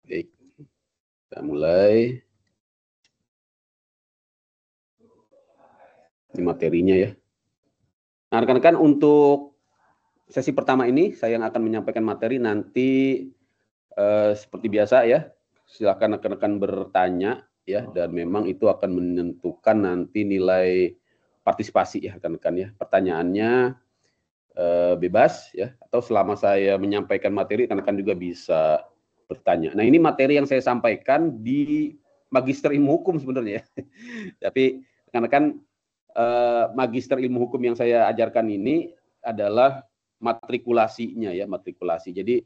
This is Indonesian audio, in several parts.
Baik, kita mulai. Ini materinya ya. Nah, rekan-rekan, untuk sesi pertama ini saya yang akan menyampaikan materi. Nanti seperti biasa ya, silakan rekan-rekan bertanya ya, dan memang itu akan menentukan nanti nilai partisipasi ya rekan-rekan ya. Pertanyaannya bebas ya, atau selama saya menyampaikan materi rekan-rekan juga bisa bertanya. Nah, ini materi yang saya sampaikan di Magister Ilmu Hukum sebenarnya ya. Tapi rekan-rekan, Magister Ilmu Hukum yang saya ajarkan ini adalah matrikulasinya ya, matrikulasi. Jadi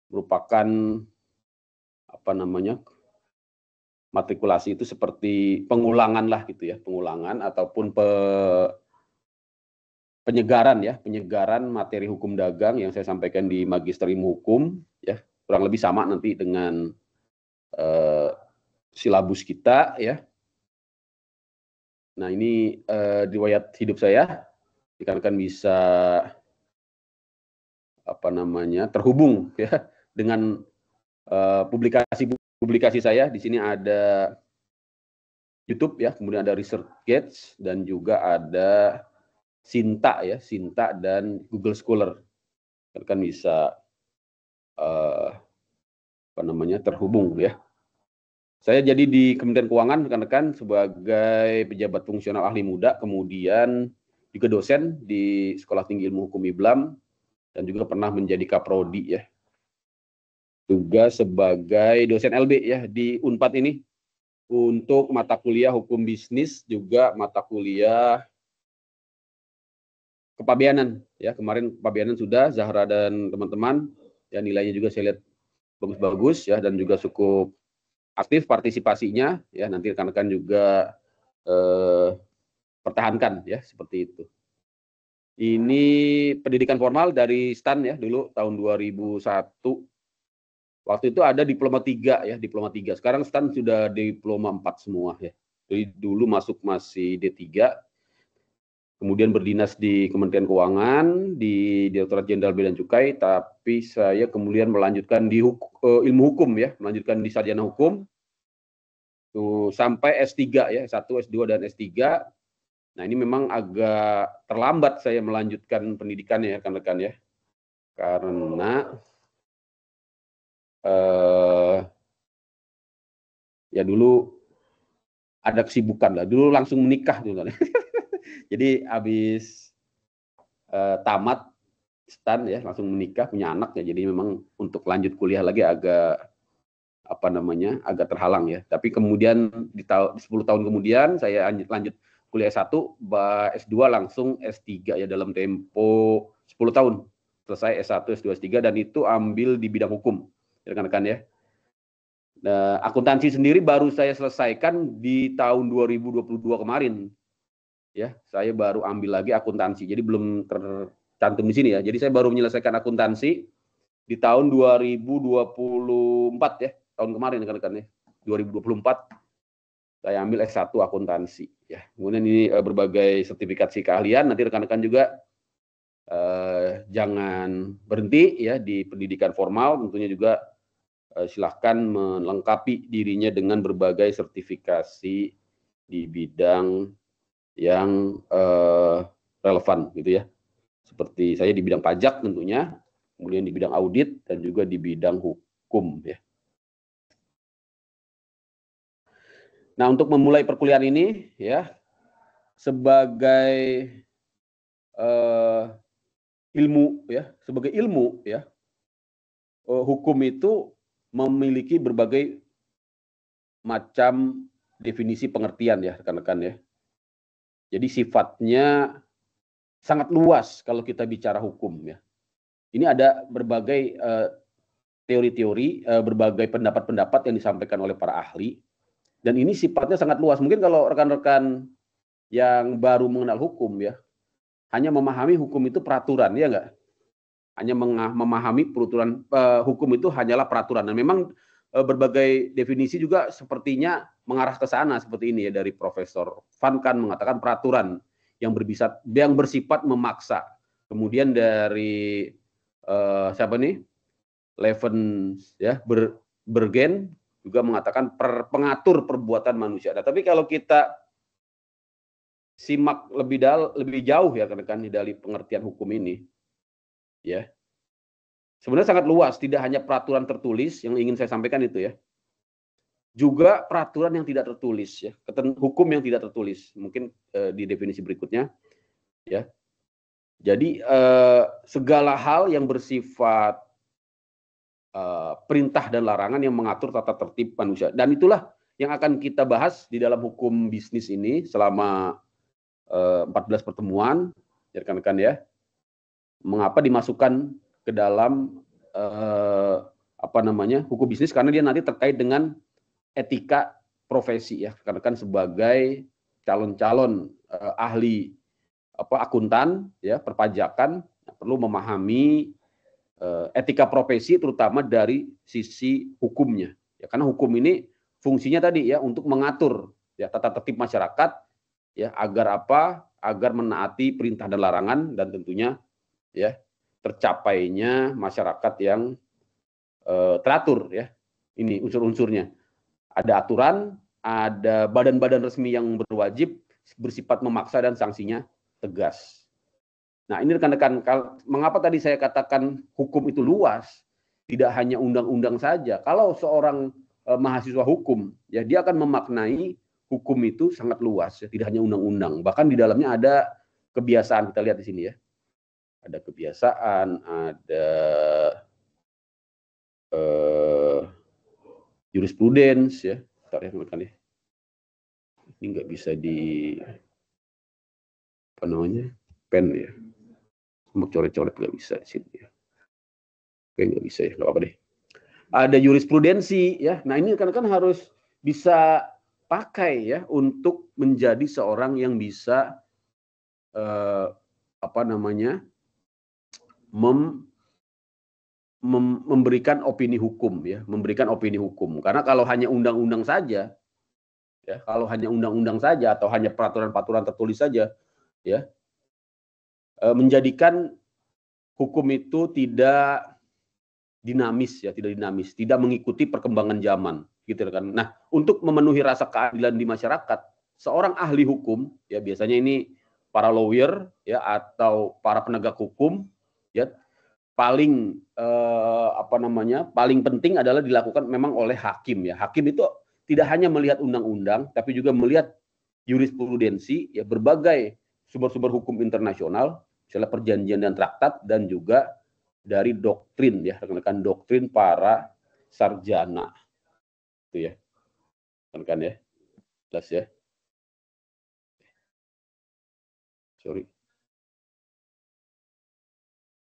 merupakan apa namanya, matrikulasi itu seperti pengulangan lah gitu ya, pengulangan ataupun penyegaran ya, penyegaran materi hukum dagang yang saya sampaikan di Magister Ilmu Hukum ya, kurang lebih sama nanti dengan silabus kita ya. Nah, ini riwayat hidup saya, rekan-rekan bisa apa namanya, terhubung ya dengan publikasi saya. Di sini ada YouTube ya, kemudian ada ResearchGate dan juga ada Sinta ya, Sinta dan Google Scholar. Kan bisa apa namanya, terhubung ya. Saya jadi di Kementerian Keuangan rekan-rekan sebagai pejabat fungsional ahli muda, kemudian juga dosen di Sekolah Tinggi Ilmu Hukum IBLAM dan juga pernah menjadi kaprodi ya. Juga sebagai dosen LB ya di Unpad ini untuk mata kuliah hukum bisnis, juga mata kuliah kepabeanan ya. Kemarin kepabeanan sudah Zahra dan teman-teman ya, nilainya juga saya lihat bagus-bagus ya, dan juga cukup aktif partisipasinya ya. Nanti rekan-rekan juga pertahankan ya, seperti itu. Ini pendidikan formal dari STAN ya, dulu tahun 2001. Waktu itu ada diploma 3 ya, diploma 3. Sekarang STAN sudah diploma 4 semua ya. Jadi dulu masuk masih D3, kemudian berdinas di Kementerian Keuangan, di Direktorat Jenderal Bea dan Cukai, tapi saya kemudian melanjutkan di ilmu hukum ya, melanjutkan di sarjana hukum tuh, sampai S3 ya, S1, S2 dan S3. Nah, ini memang agak terlambat saya melanjutkan pendidikannya ya rekan-rekan ya. Karena ya dulu ada kesibukan lah. Dulu langsung menikah dulu. Jadi habis tamat STAN ya, langsung menikah, punya anak ya. Jadi memang untuk lanjut kuliah lagi agak apa namanya, agak terhalang ya. Tapi kemudian di 10 tahun kemudian saya lanjut kuliah S1, S2 langsung S3 ya, dalam tempo 10 tahun. Selesai S1, S2, S3, dan itu ambil di bidang hukum, rekan-rekan ya. Nah, akuntansi sendiri baru saya selesaikan di tahun 2022 kemarin. Ya, saya baru ambil lagi akuntansi. Jadi belum tercantum di sini ya. Jadi saya baru menyelesaikan akuntansi di tahun 2024 ya, tahun kemarin rekan-rekan ya. 2024 saya ambil S1 akuntansi ya. Kemudian ini berbagai sertifikasi keahlian. Nanti rekan-rekan juga jangan berhenti ya di pendidikan formal, tentunya juga silahkan melengkapi dirinya dengan berbagai sertifikasi di bidang yang relevan gitu ya. Seperti saya di bidang pajak tentunya, kemudian di bidang audit, dan juga di bidang hukum ya. Nah, untuk memulai perkuliahan ini ya, sebagai ilmu ya, sebagai ilmu ya, hukum itu memiliki berbagai macam definisi pengertian ya rekan-rekan ya. Jadi sifatnya sangat luas kalau kita bicara hukum ya. Ini ada berbagai teori-teori, berbagai pendapat-pendapat yang disampaikan oleh para ahli, dan ini sifatnya sangat luas. Mungkin kalau rekan-rekan yang baru mengenal hukum ya, hanya memahami hukum itu peraturan, ya enggak? Hanya memahami peraturan, hukum itu hanyalah peraturan. Dan memang berbagai definisi juga sepertinya mengarah ke sana, seperti ini ya, dari Profesor Van Kan mengatakan peraturan yang bersifat memaksa. Kemudian dari siapa nih? Levens ya Bergen juga mengatakan pengatur perbuatan manusia. Nah, tapi kalau kita simak lebih jauh ya kan dari pengertian hukum ini, ya sebenarnya sangat luas. Tidak hanya peraturan tertulis yang ingin saya sampaikan itu ya, juga peraturan yang tidak tertulis ya, hukum yang tidak tertulis. Mungkin di definisi berikutnya ya. Jadi segala hal yang bersifat perintah dan larangan yang mengatur tata tertib manusia. Dan itulah yang akan kita bahas di dalam hukum bisnis ini selama 14 pertemuan, ya rekan-rekan ya. Mengapa dimasukkan ke dalam hukum bisnis, karena dia nanti terkait dengan etika profesi ya, karena kan sebagai calon-calon ahli akuntan ya perpajakan perlu memahami etika profesi terutama dari sisi hukumnya ya, karena hukum ini fungsinya tadi ya untuk mengatur ya tata tertib masyarakat ya agar menaati perintah dan larangan, dan tentunya ya tercapainya masyarakat yang teratur ya. Ini unsur-unsurnya. Ada aturan, ada badan-badan resmi yang berwajib, bersifat memaksa, dan sanksinya tegas. Nah, ini rekan-rekan, mengapa tadi saya katakan hukum itu luas, tidak hanya undang-undang saja. Kalau seorang mahasiswa hukum, ya dia akan memaknai hukum itu sangat luas, ya, tidak hanya undang-undang. Bahkan di dalamnya ada kebiasaan, kita lihat di sini ya. Ada kebiasaan, ada jurisprudens ya. Bentar ya teman-teman ya. Ini nggak bisa di pen ya. Mau coret-coret nggak bisa di sini ya. Oke, nggak bisa ya, nggak apa-apa deh. Ada jurisprudensi ya. Nah, ini kan harus bisa pakai ya untuk menjadi seorang yang bisa memberikan opini hukum ya, memberikan opini hukum. Karena kalau hanya undang-undang saja ya, kalau hanya undang-undang saja atau hanya peraturan-peraturan tertulis saja ya, menjadikan hukum itu tidak dinamis ya, tidak mengikuti perkembangan zaman gitu kan. Nah, untuk memenuhi rasa keadilan di masyarakat, seorang ahli hukum ya, biasanya ini para lawyer ya atau para penegak hukum ya, paling paling penting adalah dilakukan memang oleh hakim ya. Hakim itu tidak hanya melihat undang-undang tapi juga melihat jurisprudensi ya, berbagai sumber-sumber hukum internasional, misalnya perjanjian dan traktat, dan juga dari doktrin ya, rekan-rekan, doktrin para sarjana itu ya, rekan ya, jelas ya. Sorry,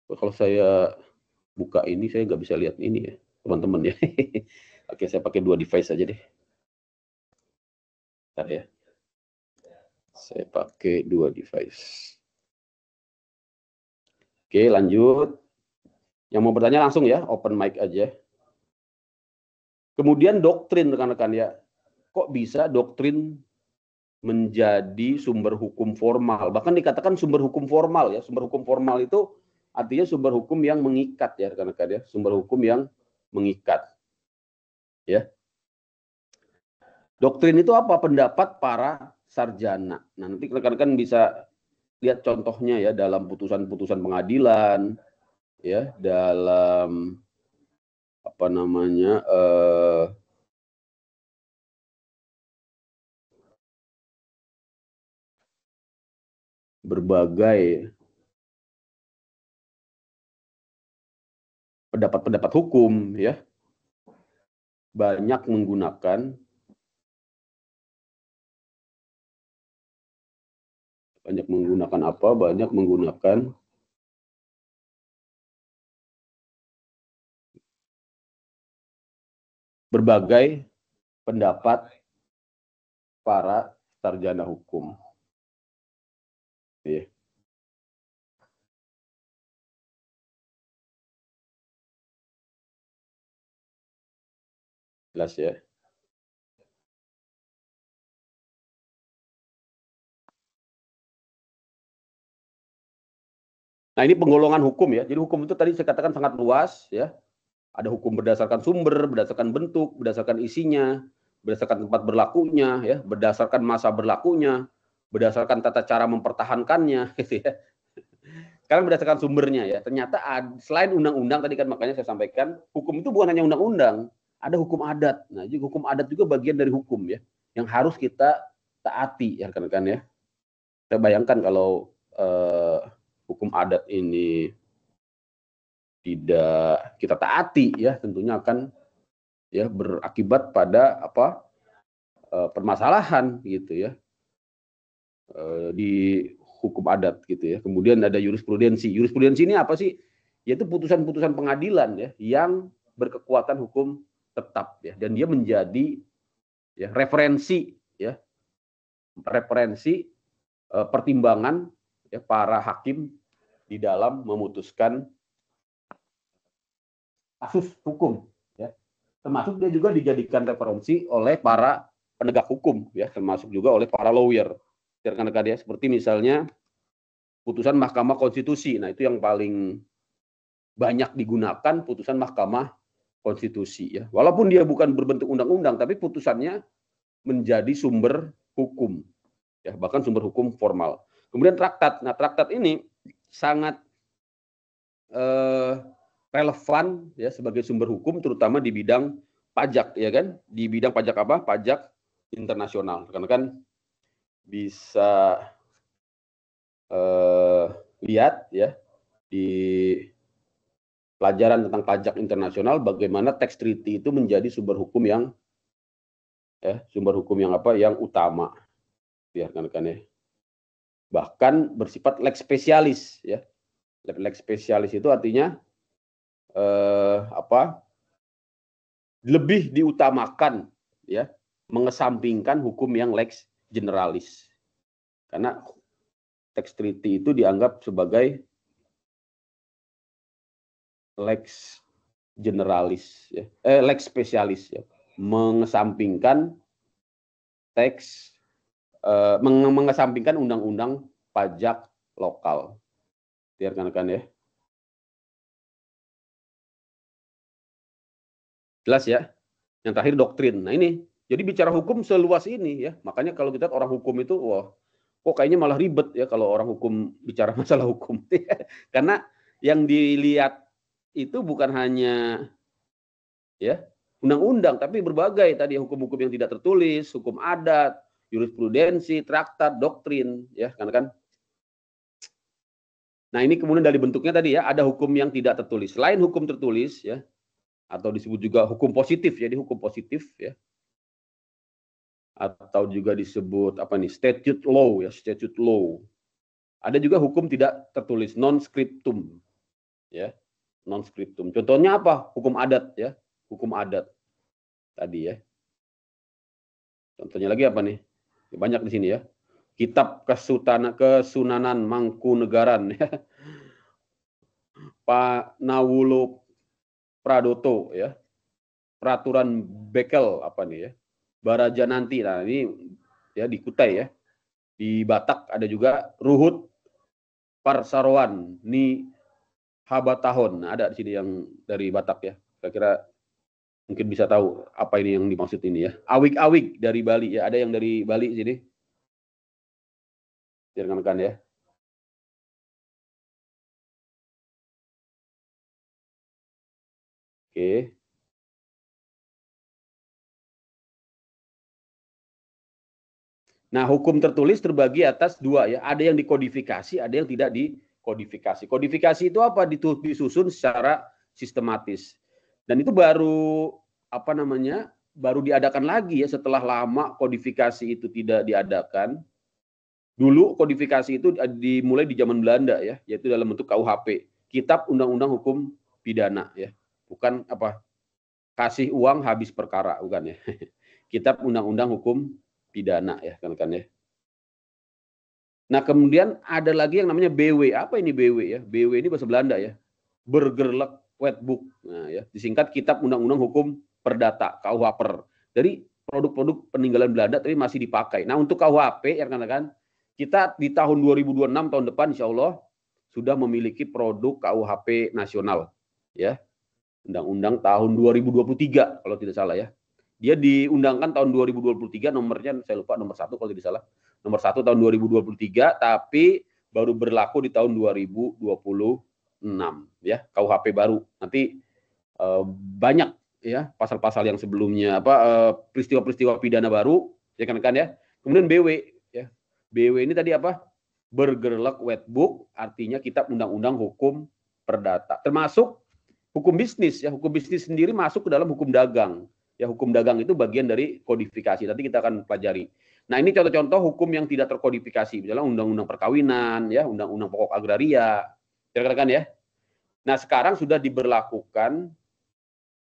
kalau saya buka ini saya nggak bisa lihat ini ya teman-teman ya. Oke, saya pakai 2 device aja deh. Bentar ya, saya pakai 2 device. Oke, lanjut. Yang mau bertanya langsung ya, open mic aja. Kemudian doktrin, rekan-rekan ya. Kok bisa doktrin menjadi sumber hukum formal? Bahkan dikatakan sumber hukum formal ya. Sumber hukum formal itu artinya sumber hukum yang mengikat ya, rekan-rekan ya. Sumber hukum yang mengikat. Ya. Doktrin itu apa? Pendapat para sarjana. Nah, nanti rekan-rekan bisa lihat contohnya ya dalam putusan-putusan pengadilan, ya, dalam berbagai pendapat-pendapat hukum ya, banyak menggunakan berbagai pendapat para sarjana hukum. Ya. Jelas ya. Nah, ini penggolongan hukum ya. Jadi hukum itu tadi saya katakan sangat luas ya. Ada hukum berdasarkan sumber, berdasarkan bentuk, berdasarkan isinya, berdasarkan tempat berlakunya, ya, berdasarkan masa berlakunya, berdasarkan tata cara mempertahankannya, gitu ya. Sekarang berdasarkan sumbernya ya. Ternyata selain undang-undang tadi kan makanya saya sampaikan, hukum itu bukan hanya undang-undang, ada hukum adat. Nah, jadi hukum adat juga bagian dari hukum ya, yang harus kita taati ya rekan-rekan ya. Saya bayangkan kalau hukum adat ini tidak kita taati ya, tentunya akan ya berakibat pada apa permasalahan gitu ya di hukum adat gitu ya. Kemudian ada jurisprudensi. Jurisprudensi ini apa sih? Yaitu putusan-putusan pengadilan ya yang berkekuatan hukum tetap ya, dan dia menjadi ya referensi ya, referensi pertimbangan ya para hakim di dalam memutuskan kasus hukum ya. Termasuk dia juga dijadikan referensi oleh para penegak hukum ya, termasuk juga oleh para lawyer. Rekan-rekan ya, seperti misalnya putusan Mahkamah Konstitusi. Nah, itu yang paling banyak digunakan, putusan Mahkamah Konstitusi ya. Walaupun dia bukan berbentuk undang-undang, tapi putusannya menjadi sumber hukum ya, bahkan sumber hukum formal. Kemudian traktat. Nah, traktat ini sangat relevan ya sebagai sumber hukum, terutama di bidang pajak ya kan. Di bidang pajak apa? Pajak internasional. Karena kan bisa lihat ya di pelajaran tentang pajak internasional bagaimana tax treaty itu menjadi sumber hukum yang apa yang utama ya kan ya. Bahkan bersifat lex spesialis ya. Lex spesialis itu artinya lebih diutamakan ya, mengesampingkan hukum yang lex generalis. Karena tax treaty itu dianggap sebagai lex generalis ya, lex spesialis ya, mengesampingkan teks mengesampingkan undang-undang pajak lokal. Rekan-rekan ya. Jelas ya? Yang terakhir doktrin. Nah ini, jadi bicara hukum seluas ini ya. Makanya kalau kita orang hukum itu, wah, kok kayaknya malah ribet ya kalau orang hukum bicara masalah hukum. Karena yang dilihat itu bukan hanya ya undang-undang, tapi berbagai tadi hukum-hukum yang tidak tertulis, hukum adat, jurisprudensi, traktat, doktrin, ya kan. Nah ini kemudian dari bentuknya tadi ya, ada hukum yang tidak tertulis. Selain hukum tertulis ya, atau disebut juga hukum positif, jadi hukum positif ya, atau juga disebut apa nih, statute law ya, statute law. Ada juga hukum tidak tertulis, non scriptum ya, non scriptum. Contohnya apa? Hukum adat ya, hukum adat tadi ya. Contohnya lagi apa nih? Banyak di sini ya. Kitab Kesunanan Mangkunegaran ya. Pak Nawulo Pradoto ya. Peraturan Bekel apa nih ya? Baraja nanti. Nah, ini ya di Kutai ya. Di Batak ada juga Ruhut Parsaroan ni Habatahon. Nah, ada di sini yang dari Batak ya. Kira-kira mungkin bisa tahu apa ini yang dimaksud ini ya. Awik-awik dari Bali ya. Ada yang dari Bali sini. Rekan-rekan ya. Oke. Nah, hukum tertulis terbagi atas dua ya. Ada yang dikodifikasi, ada yang tidak dikodifikasi. Kodifikasi itu apa? Disusun secara sistematis. Dan itu baru apa namanya? Baru diadakan lagi ya setelah lama kodifikasi itu tidak diadakan. Dulu kodifikasi itu dimulai di zaman Belanda ya, yaitu dalam bentuk KUHP, Kitab Undang-Undang Hukum Pidana ya. Bukan apa? Kasih uang habis perkara, bukan ya. Kitab Undang-Undang Hukum Pidana ya kan ya. Nah, kemudian ada lagi yang namanya BW. Apa ini BW ya? BW ini bahasa Belanda ya. Burgerlijk Wetboek. Nah, ya, disingkat Kitab Undang-Undang Hukum Perdata, KUHP. Dari produk-produk peninggalan Belanda tapi masih dipakai. Nah, untuk KUHP ya kan, kita di tahun 2026 tahun depan insya Allah sudah memiliki produk KUHP nasional ya. Undang-Undang tahun 2023 kalau tidak salah ya. Dia diundangkan tahun 2023, nomornya saya lupa, nomor 1 kalau tidak salah. Nomor 1 tahun 2023, tapi baru berlaku di tahun 2026 ya, KUHP baru. Nanti banyak ya pasal-pasal yang sebelumnya peristiwa-peristiwa pidana baru ya kan ya. Kemudian BW ya. BW ini tadi apa? Bergerlek wetbook, artinya kitab undang-undang hukum perdata. Termasuk hukum bisnis ya. Hukum bisnis sendiri masuk ke dalam hukum dagang. Ya, hukum dagang itu bagian dari kodifikasi. Nanti kita akan pelajari. Nah, ini contoh-contoh hukum yang tidak terkodifikasi. Misalnya undang-undang perkawinan ya, undang-undang pokok agraria. Kira-kira ya. Nah, sekarang sudah diberlakukan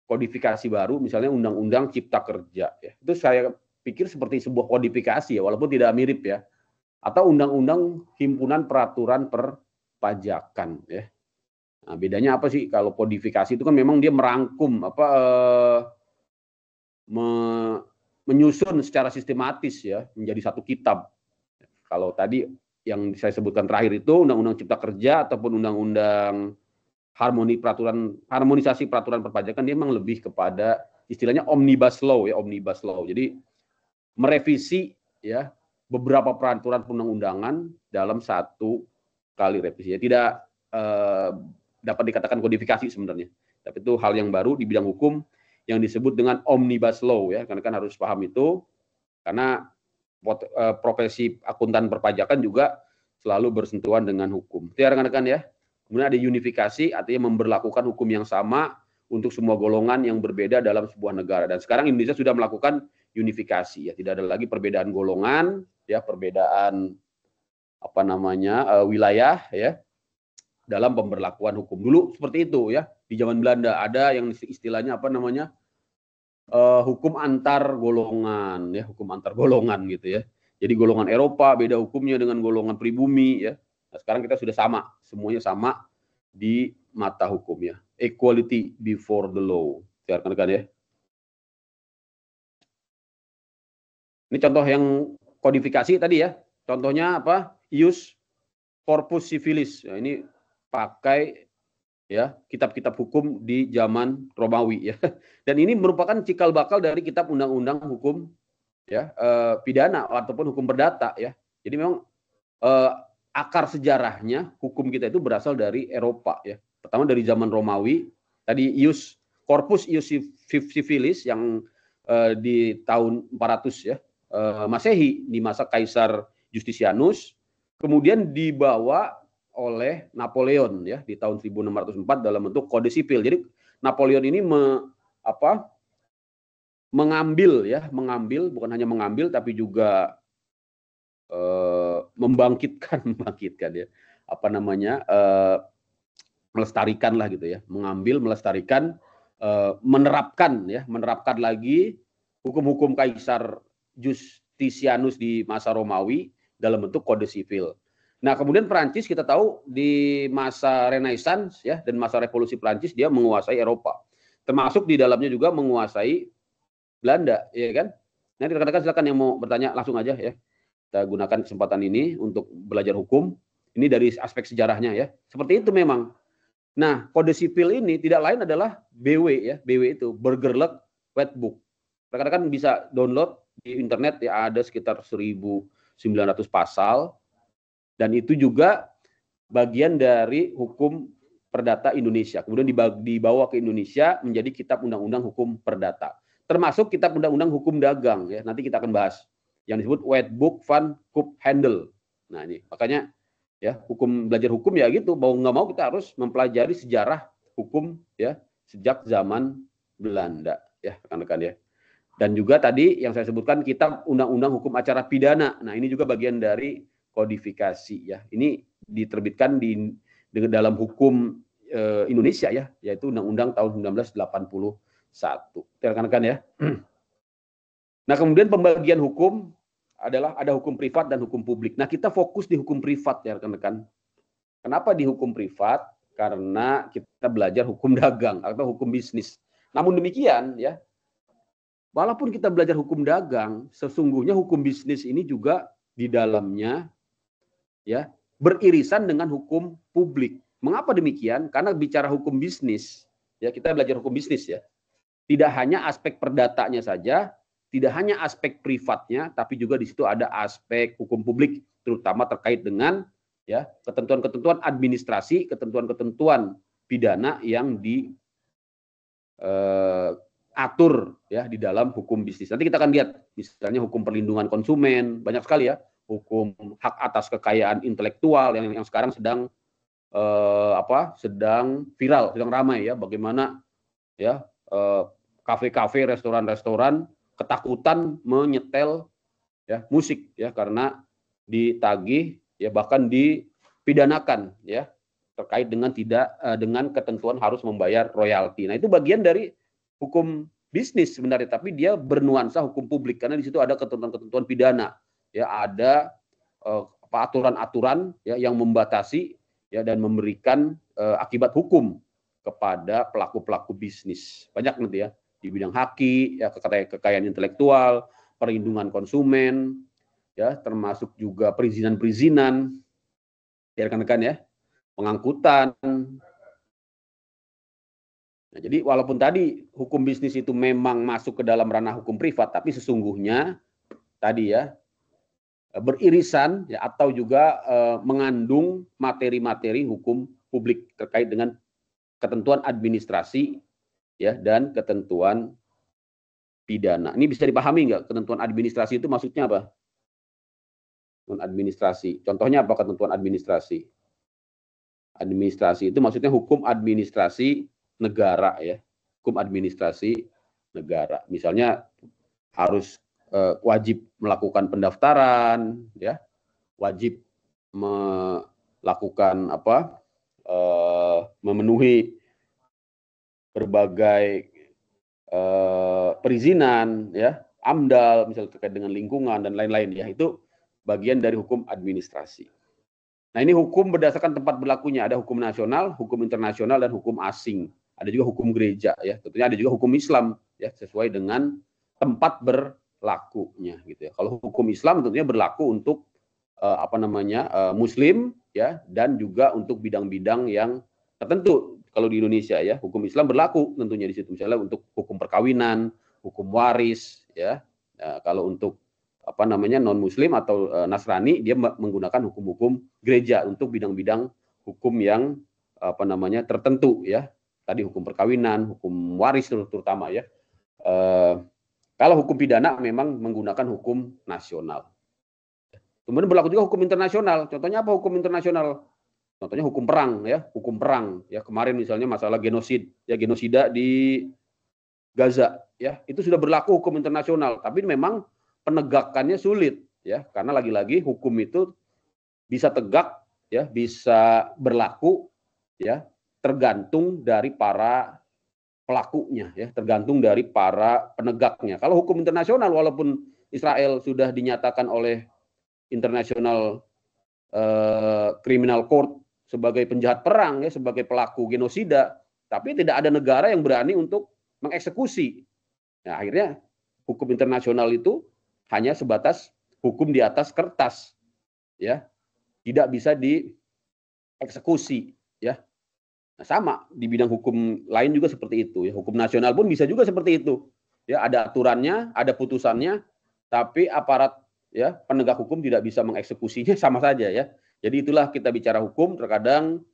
kodifikasi baru, misalnya undang-undang cipta kerja ya. Itu saya pikir seperti sebuah kodifikasi ya, walaupun tidak mirip ya. Atau undang-undang himpunan peraturan perpajakan ya. Nah, bedanya apa sih? Kalau kodifikasi itu kan memang dia merangkum menyusun secara sistematis ya menjadi satu kitab. Kalau tadi yang saya sebutkan terakhir itu undang-undang cipta kerja ataupun undang-undang harmonisasi peraturan perpajakan, dia memang lebih kepada istilahnya omnibus law ya, omnibus law. Jadi merevisi ya beberapa peraturan perundang-undangan dalam satu kali revisi. Ya, tidak dapat dikatakan kodifikasi sebenarnya. Tapi itu hal yang baru di bidang hukum yang disebut dengan omnibus law ya, karena kan harus paham itu karena profesi akuntan perpajakan juga selalu bersentuhan dengan hukum. Itu ya rekan-rekan ya. Kemudian ada unifikasi, artinya memberlakukan hukum yang sama untuk semua golongan yang berbeda dalam sebuah negara. Dan sekarang Indonesia sudah melakukan unifikasi ya, tidak ada lagi perbedaan golongan ya, perbedaan wilayah ya dalam pemberlakuan hukum. Dulu seperti itu ya. Di zaman Belanda ada yang istilahnya hukum antar golongan ya, hukum antar golongan gitu ya. Jadi golongan Eropa beda hukumnya dengan golongan pribumi ya. Nah, sekarang kita sudah sama, semuanya sama di mata hukum ya. Equality before the law. Rekan-rekan ya. Ini contoh yang kodifikasi tadi ya. Contohnya apa? Ius corpus civilis. Nah, ini pakai ya kitab-kitab hukum di zaman Romawi ya. Dan ini merupakan cikal bakal dari kitab undang-undang hukum ya pidana ataupun hukum perdata ya. Jadi memang akar sejarahnya hukum kita itu berasal dari Eropa ya. Pertama dari zaman Romawi, tadi ius corpus ius civilis yang di tahun 400 ya Masehi, di masa Kaisar Justinianus, kemudian dibawa oleh Napoleon ya di tahun 1604 dalam bentuk kode sipil. Jadi Napoleon ini mengambil bukan hanya mengambil tapi juga membangkitkan ya melestarikan lah gitu ya, mengambil, melestarikan, menerapkan lagi hukum-hukum Kaisar Justinianus di masa Romawi dalam bentuk kode sipil. Nah, kemudian Perancis kita tahu di masa Renaissance ya dan masa revolusi Perancis dia menguasai Eropa. Termasuk di dalamnya juga menguasai Belanda, ya kan? Nanti rekan-rekan silakan yang mau bertanya langsung aja ya. Kita gunakan kesempatan ini untuk belajar hukum. Ini dari aspek sejarahnya ya. Seperti itu memang. Nah, kode sipil ini tidak lain adalah BW ya. BW itu Bergerlek Wetbook. Rekan-rekan bisa download di internet ya, ada sekitar 1.900 pasal. Dan itu juga bagian dari hukum perdata Indonesia. Kemudian dibawa ke Indonesia menjadi kitab undang-undang hukum perdata. Termasuk kitab undang-undang hukum dagang ya. Nanti kita akan bahas yang disebut Wetbook van Koophandel. Nah, ini makanya ya belajar hukum ya gitu, mau nggak mau kita harus mempelajari sejarah hukum ya sejak zaman Belanda ya rekan-rekan ya. Dan juga tadi yang saya sebutkan kitab undang-undang hukum acara pidana. Nah, ini juga bagian dari kodifikasi ya. Ini diterbitkan di dalam hukum Indonesia ya, yaitu Undang-Undang tahun 1981. Rekan-rekan ya. Nah, kemudian pembagian hukum adalah ada hukum privat dan hukum publik. Nah, kita fokus di hukum privat ya rekan-rekan. Kenapa di hukum privat? Karena kita belajar hukum dagang atau hukum bisnis. Namun demikian ya, walaupun kita belajar hukum dagang, sesungguhnya hukum bisnis ini juga di dalamnya ya beririsan dengan hukum publik. Mengapa demikian? Karena bicara hukum bisnis Ya, kita belajar hukum bisnis ya. Tidak hanya aspek perdatanya saja, tidak hanya aspek privatnya, tapi juga di situ ada aspek hukum publik, terutama terkait dengan ya ketentuan-ketentuan administrasi, ketentuan-ketentuan pidana yang diatur ya di dalam hukum bisnis. Nanti kita akan lihat, misalnya hukum perlindungan konsumen, banyak sekali ya, hukum hak atas kekayaan intelektual yang sekarang sedang sedang viral, sedang ramai ya, bagaimana ya kafe-kafe, restoran-restoran ketakutan menyetel ya musik ya karena ditagih ya bahkan dipidanakan ya terkait dengan dengan ketentuan harus membayar royalti. Nah, itu bagian dari hukum bisnis sebenarnya, tapi dia bernuansa hukum publik karena di situ ada ketentuan-ketentuan pidana. Ya, ada aturan-aturan ya yang membatasi ya dan memberikan akibat hukum kepada pelaku-pelaku bisnis. Banyak nanti ya di bidang haki, ya kekayaan intelektual, perlindungan konsumen, ya termasuk juga perizinan-perizinan, ya rekan-rekan ya, pengangkutan. Nah, jadi walaupun tadi hukum bisnis itu memang masuk ke dalam ranah hukum privat, tapi sesungguhnya tadi ya beririsan ya atau juga mengandung materi-materi hukum publik terkait dengan ketentuan administrasi ya dan ketentuan pidana. Ini bisa dipahami nggak ketentuan administrasi itu maksudnya apa? Ketentuan administrasi. Contohnya apa ketentuan administrasi? Administrasi itu maksudnya hukum administrasi negara ya. Hukum administrasi negara. Misalnya harus wajib melakukan pendaftaran ya. Wajib melakukan memenuhi berbagai perizinan ya, AMDAL misalnya terkait dengan lingkungan dan lain-lain ya, itu bagian dari hukum administrasi. Nah, ini hukum berdasarkan tempat berlakunya, ada hukum nasional, hukum internasional dan hukum asing. Ada juga hukum gereja ya, tentunya ada juga hukum Islam ya sesuai dengan tempat berlakunya gitu ya. Kalau hukum Islam tentunya berlaku untuk muslim ya dan juga untuk bidang-bidang yang tertentu. Kalau di Indonesia ya, hukum Islam berlaku tentunya di situ. Misalnya untuk hukum perkawinan, hukum waris ya. Nah, kalau untuk non muslim atau Nasrani dia menggunakan hukum-hukum gereja untuk bidang-bidang hukum yang tertentu ya. Tadi hukum perkawinan, hukum waris terutama ya. Kalau hukum pidana memang menggunakan hukum nasional. Kemudian berlaku juga hukum internasional. Contohnya apa hukum internasional? Contohnya hukum perang ya, hukum perang ya. Kemarin misalnya masalah genosida di Gaza ya, itu sudah berlaku hukum internasional, tapi memang penegakannya sulit ya, karena lagi-lagi hukum itu bisa tegak ya, bisa berlaku ya, tergantung dari para pelakunya ya, tergantung dari para penegaknya. Kalau hukum internasional walaupun Israel sudah dinyatakan oleh International Criminal Court sebagai penjahat perang ya, sebagai pelaku genosida, tapi tidak ada negara yang berani untuk mengeksekusi. Nah, akhirnya hukum internasional itu hanya sebatas hukum di atas kertas ya, tidak bisa dieksekusi ya. Nah, sama di bidang hukum lain juga seperti itu ya. Hukum nasional pun bisa juga seperti itu ya, ada aturannya, ada putusannya, tapi aparat ya penegak hukum tidak bisa mengeksekusinya, sama saja ya. Jadi itulah kita bicara hukum, terkadang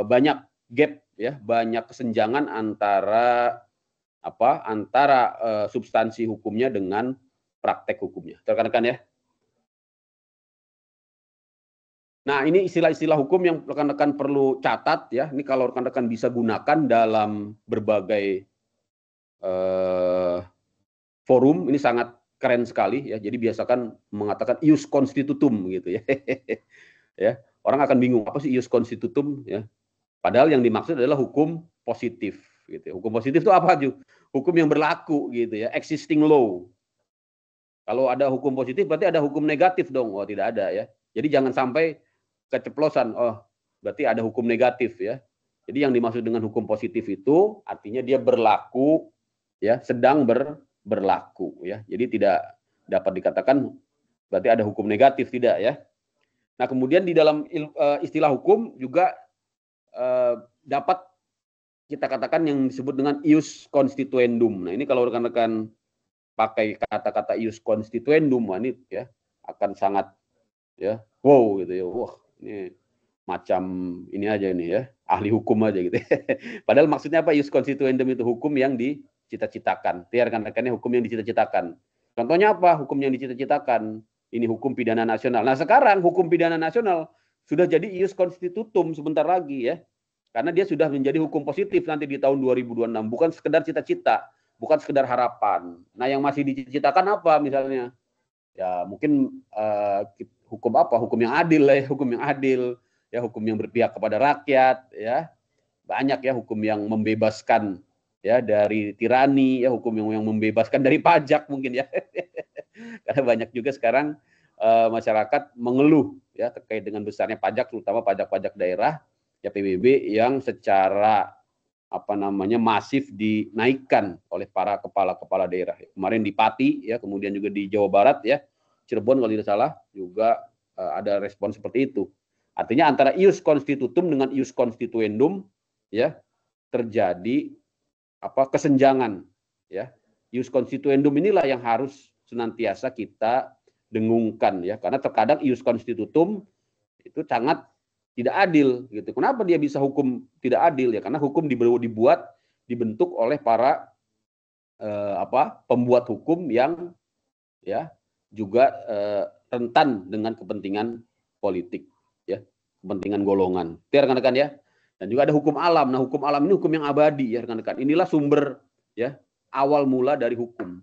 banyak gap ya, banyak kesenjangan antara substansi hukumnya dengan praktek hukumnya. Rekan-rekan ya. Nah, ini istilah-istilah hukum yang rekan-rekan perlu catat ya. Ini kalau rekan-rekan bisa gunakan dalam berbagai forum, ini sangat keren sekali ya. Jadi biasakan mengatakan ius constitutum gitu ya. Ya, orang akan bingung apa sih ius constitutum ya. Padahal yang dimaksud adalah hukum positif gitu ya. Hukum positif itu apa, Ju? Hukum yang berlaku gitu ya, existing law. Kalau ada hukum positif berarti ada hukum negatif dong. Oh, tidak ada ya. Jadi jangan sampai keceplosan, oh berarti ada hukum negatif ya. Jadi yang dimaksud dengan hukum positif itu artinya dia berlaku ya, sedang berlaku ya. Jadi tidak dapat dikatakan berarti ada hukum negatif, tidak ya. Nah, kemudian di dalam istilah hukum juga dapat kita katakan yang disebut dengan ius constituendum. Nah, ini kalau rekan-rekan pakai kata-kata ius constituendum, ini ya akan sangat ya wow gitu ya. Wah, ini macam ini aja ini ya, ahli hukum aja gitu. Padahal maksudnya apa ius constituendum itu? Hukum yang dicita-citakan. Rekan-rekannya hukum yang dicita-citakan. Contohnya apa? Hukum yang dicita-citakan. Ini hukum pidana nasional. Nah, sekarang hukum pidana nasional sudah jadi ius constitutum sebentar lagi ya. Karena dia sudah menjadi hukum positif nanti di tahun 2026, bukan sekedar cita-cita, bukan sekedar harapan. Nah, yang masih dicita-citakan apa misalnya? Ya mungkin hukum apa? Hukum yang adil lah ya, hukum yang adil, ya hukum yang berpihak kepada rakyat, ya banyak ya hukum yang membebaskan ya dari tirani, ya hukum yang membebaskan dari pajak mungkin ya. Karena banyak juga sekarang masyarakat mengeluh ya terkait dengan besarnya pajak, terutama pajak-pajak daerah ya PBB yang secara masif dinaikkan oleh para kepala-kepala daerah. Kemarin di Pati ya, kemudian juga di Jawa Barat ya, Cirebon kalau tidak salah juga ada respon seperti itu. Artinya antara ius constitutum dengan ius constituendum ya terjadi kesenjangan ya. Ius constituendum inilah yang harus senantiasa kita dengungkan ya, karena terkadang ius constitutum itu sangat tidak adil gitu. Kenapa dia bisa hukum tidak adil ya? Karena hukum dibentuk oleh para pembuat hukum yang ya juga rentan dengan kepentingan politik ya, kepentingan golongan. Itu rekan-rekan ya. Dan juga ada hukum alam. Nah, hukum alam ini hukum yang abadi ya rekan-rekan. Inilah sumber ya awal mula dari hukum.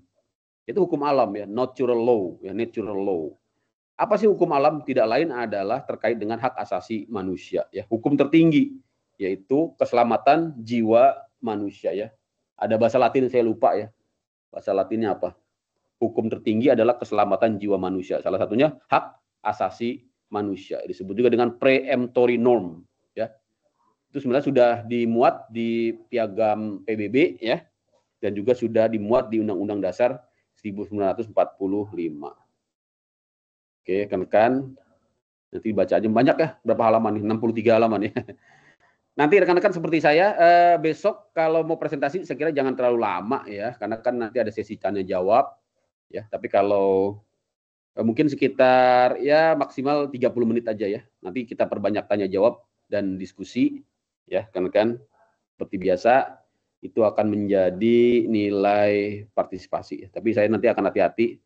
Itu hukum alam ya, natural law ya, natural law. Apa sih hukum alam? Tidak lain adalah terkait dengan hak asasi manusia ya, hukum tertinggi yaitu keselamatan jiwa manusia ya. Ada bahasa Latin saya lupa ya. Bahasa Latinnya apa? Hukum tertinggi adalah keselamatan jiwa manusia. Salah satunya hak asasi manusia. Disebut juga dengan preemptory norm ya. Itu sebenarnya sudah dimuat di Piagam PBB ya, dan juga sudah dimuat di Undang-Undang Dasar 1945. Oke, rekan-rekan, nanti baca aja banyak ya, berapa halaman nih? 63 halaman ya. Nanti rekan-rekan seperti saya, besok kalau mau presentasi saya kira jangan terlalu lama ya, karena kan nanti ada sesi tanya jawab ya. Tapi kalau mungkin sekitar ya maksimal 30 menit aja ya. Nanti kita perbanyak tanya jawab dan diskusi ya, rekan-rekan. Seperti biasa itu akan menjadi nilai partisipasi ya. Tapi saya nanti akan hati-hati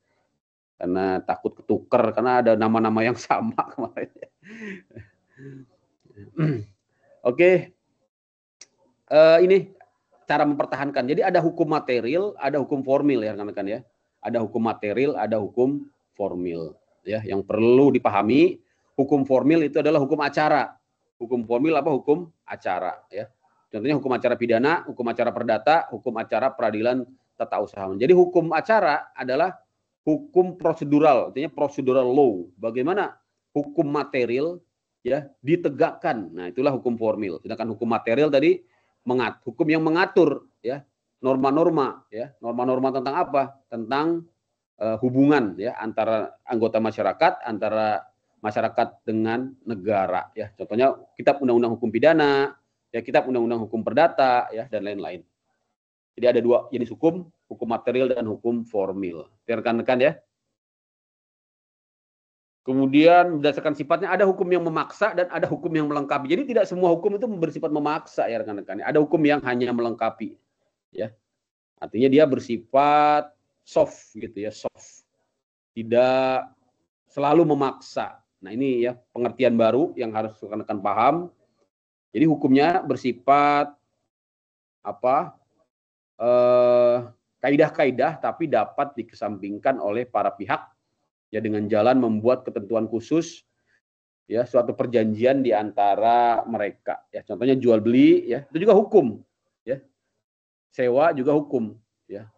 karena takut ketuker karena ada nama-nama yang sama kemarin. Oke, ini cara mempertahankan. Jadi ada hukum material, ada hukum formil ya rekan-rekan ya. Ada hukum material, ada hukum formil ya. Yang perlu dipahami, hukum formil itu adalah hukum acara. Hukum formil apa? Hukum acara ya. Contohnya hukum acara pidana, hukum acara perdata, hukum acara peradilan tata usaha. Jadi hukum acara adalah hukum prosedural, artinya procedural law. Bagaimana hukum material ya ditegakkan. Nah, itulah hukum formil. Sedangkan hukum material tadi hukum yang mengatur ya norma-norma ya. Norma-norma tentang apa? Tentang hubungan ya antara anggota masyarakat, antara masyarakat dengan negara ya. Contohnya kitab undang-undang hukum pidana, ya kitab undang-undang hukum perdata ya dan lain-lain. Jadi ada dua jenis hukum, hukum material dan hukum formil. Rekan-rekan ya. Kemudian berdasarkan sifatnya ada hukum yang memaksa dan ada hukum yang melengkapi. Jadi tidak semua hukum itu bersifat memaksa ya rekan-rekan. Ada hukum yang hanya melengkapi. Ya. Artinya dia bersifat soft gitu ya, soft. Tidak selalu memaksa. Nah, ini ya pengertian baru yang harus rekan-rekan paham. Jadi hukumnya bersifat kaidah-kaidah tapi dapat dikesampingkan oleh para pihak ya dengan jalan membuat ketentuan khusus ya suatu perjanjian di antara mereka ya. Contohnya jual beli ya, itu juga hukum ya. Sewa juga hukum ya.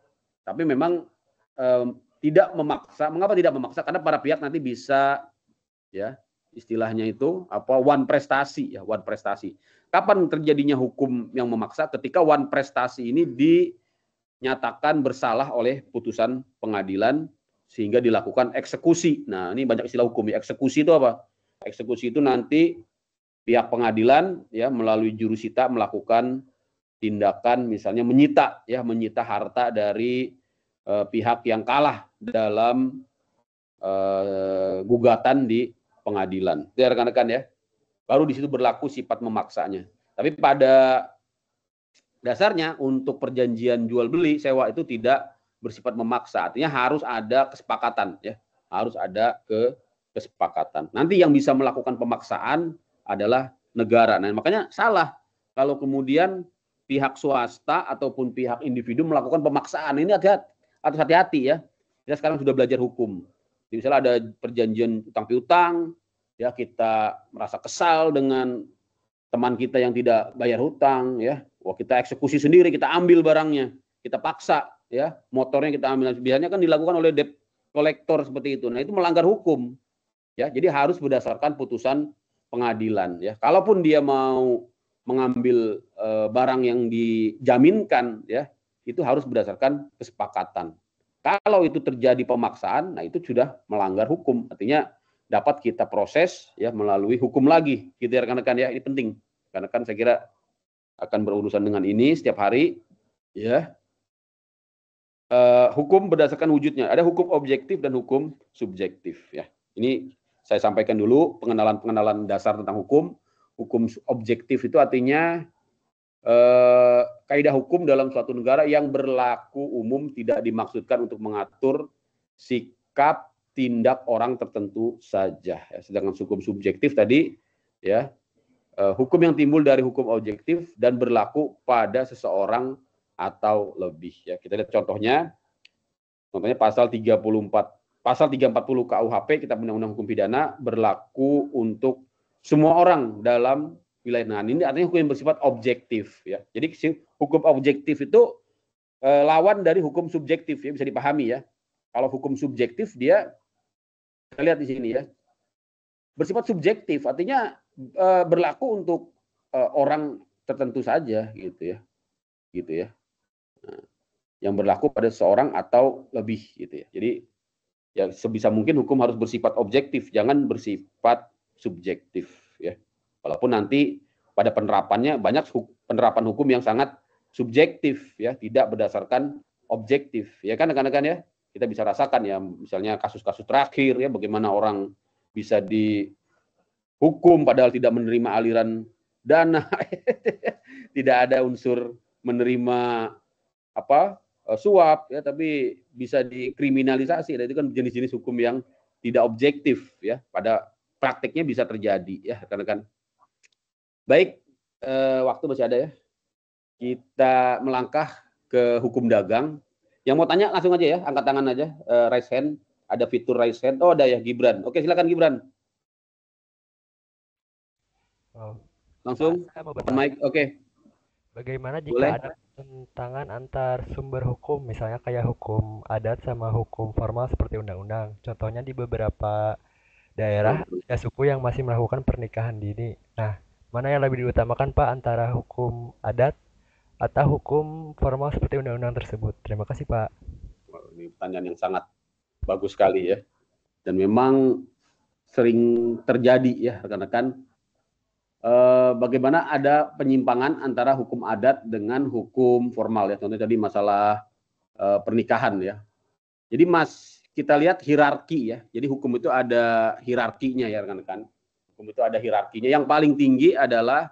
Tapi memang tidak memaksa. Mengapa tidak memaksa? Karena para pihak nanti bisa ya istilahnya itu one prestasi ya, one prestasi. Kapan terjadinya hukum yang memaksa? Ketika one prestasi ini dinyatakan bersalah oleh putusan pengadilan sehingga dilakukan eksekusi. Nah, ini banyak istilah hukum ya. Eksekusi itu apa? Eksekusi itu nanti pihak pengadilan ya melalui jurusita melakukan tindakan misalnya menyita harta dari pihak yang kalah dalam gugatan di pengadilan. Itu ya rekan-rekan ya. Baru di situ berlaku sifat memaksanya. Tapi pada dasarnya untuk perjanjian jual beli sewa itu tidak bersifat memaksa. Artinya harus ada kesepakatan ya. Harus ada kesepakatan. Nanti yang bisa melakukan pemaksaan adalah negara. Nah, makanya salah kalau kemudian pihak swasta ataupun pihak individu melakukan pemaksaan. Ini hati-hati ya. Kita sekarang sudah belajar hukum. Jadi misalnya ada perjanjian utang piutang, ya kita merasa kesal dengan teman kita yang tidak bayar hutang, ya, wah kita eksekusi sendiri, kita ambil barangnya, kita paksa, ya, motornya kita ambil. Biasanya kan dilakukan oleh debt collector seperti itu. Nah itu melanggar hukum, ya. Jadi harus berdasarkan putusan pengadilan, ya. Kalaupun dia mau mengambil barang yang dijaminkan, ya, itu harus berdasarkan kesepakatan. Kalau itu terjadi pemaksaan, nah itu sudah melanggar hukum. Artinya dapat kita proses ya melalui hukum lagi, gitu ya rekan-rekan ya. Ini penting karena kan saya kira akan berurusan dengan ini setiap hari, ya. Hukum berdasarkan wujudnya. Ada hukum objektif dan hukum subjektif ya. Ini saya sampaikan dulu pengenalan dasar tentang hukum. Hukum objektif itu artinya kaidah hukum dalam suatu negara yang berlaku umum tidak dimaksudkan untuk mengatur sikap tindak orang tertentu saja. Sedangkan hukum subjektif tadi ya hukum yang timbul dari hukum objektif dan berlaku pada seseorang atau lebih. Ya, kita lihat contohnya. Contohnya pasal 34, pasal 340 KUHP, Kitab Undang-Undang Hukum Pidana berlaku untuk semua orang dalam wilayah. Nah, ini artinya hukum yang bersifat objektif ya. Jadi hukum objektif itu lawan dari hukum subjektif ya, bisa dipahami ya. Kalau hukum subjektif dia kita lihat di sini ya. Bersifat subjektif artinya berlaku untuk orang tertentu saja gitu ya. Gitu ya. Nah, yang berlaku pada seorang atau lebih gitu ya. Jadi ya sebisa mungkin hukum harus bersifat objektif, jangan bersifat subjektif ya. Walaupun nanti pada penerapannya banyak penerapan hukum yang sangat subjektif ya, tidak berdasarkan objektif. Ya kan rekan-rekan ya? Kita bisa rasakan ya, misalnya kasus-kasus terakhir ya, bagaimana orang bisa dihukum padahal tidak menerima aliran dana. Tidak ada unsur menerima suap ya, tapi bisa dikriminalisasi. Dan itu kan jenis-jenis hukum yang tidak objektif ya, pada praktiknya bisa terjadi ya rekan-rekan. Baik, waktu masih ada ya. Kita melangkah ke hukum dagang. Yang mau tanya langsung aja ya, angkat tangan aja, raise hand. Ada fitur raise hand. Oh ada ya, Gibran. Oke, silakan Gibran. Langsung. Mic, oke. Bagaimana jika ada tentangan antar sumber hukum, misalnya kayak hukum adat sama hukum formal seperti undang-undang. Contohnya di beberapa daerah ada suku yang masih melakukan pernikahan dini. Nah, mana yang lebih diutamakan Pak antara hukum adat atau hukum formal seperti undang-undang tersebut? Terima kasih Pak. Ini pertanyaan yang sangat bagus sekali ya. Dan memang sering terjadi ya rekan-rekan. Bagaimana ada penyimpangan antara hukum adat dengan hukum formal ya. Contohnya tadi masalah pernikahan ya. Jadi kita lihat hierarki ya. Jadi hukum itu ada hierarkinya ya rekan-rekan. Hukum itu ada hierarkinya. Yang paling tinggi adalah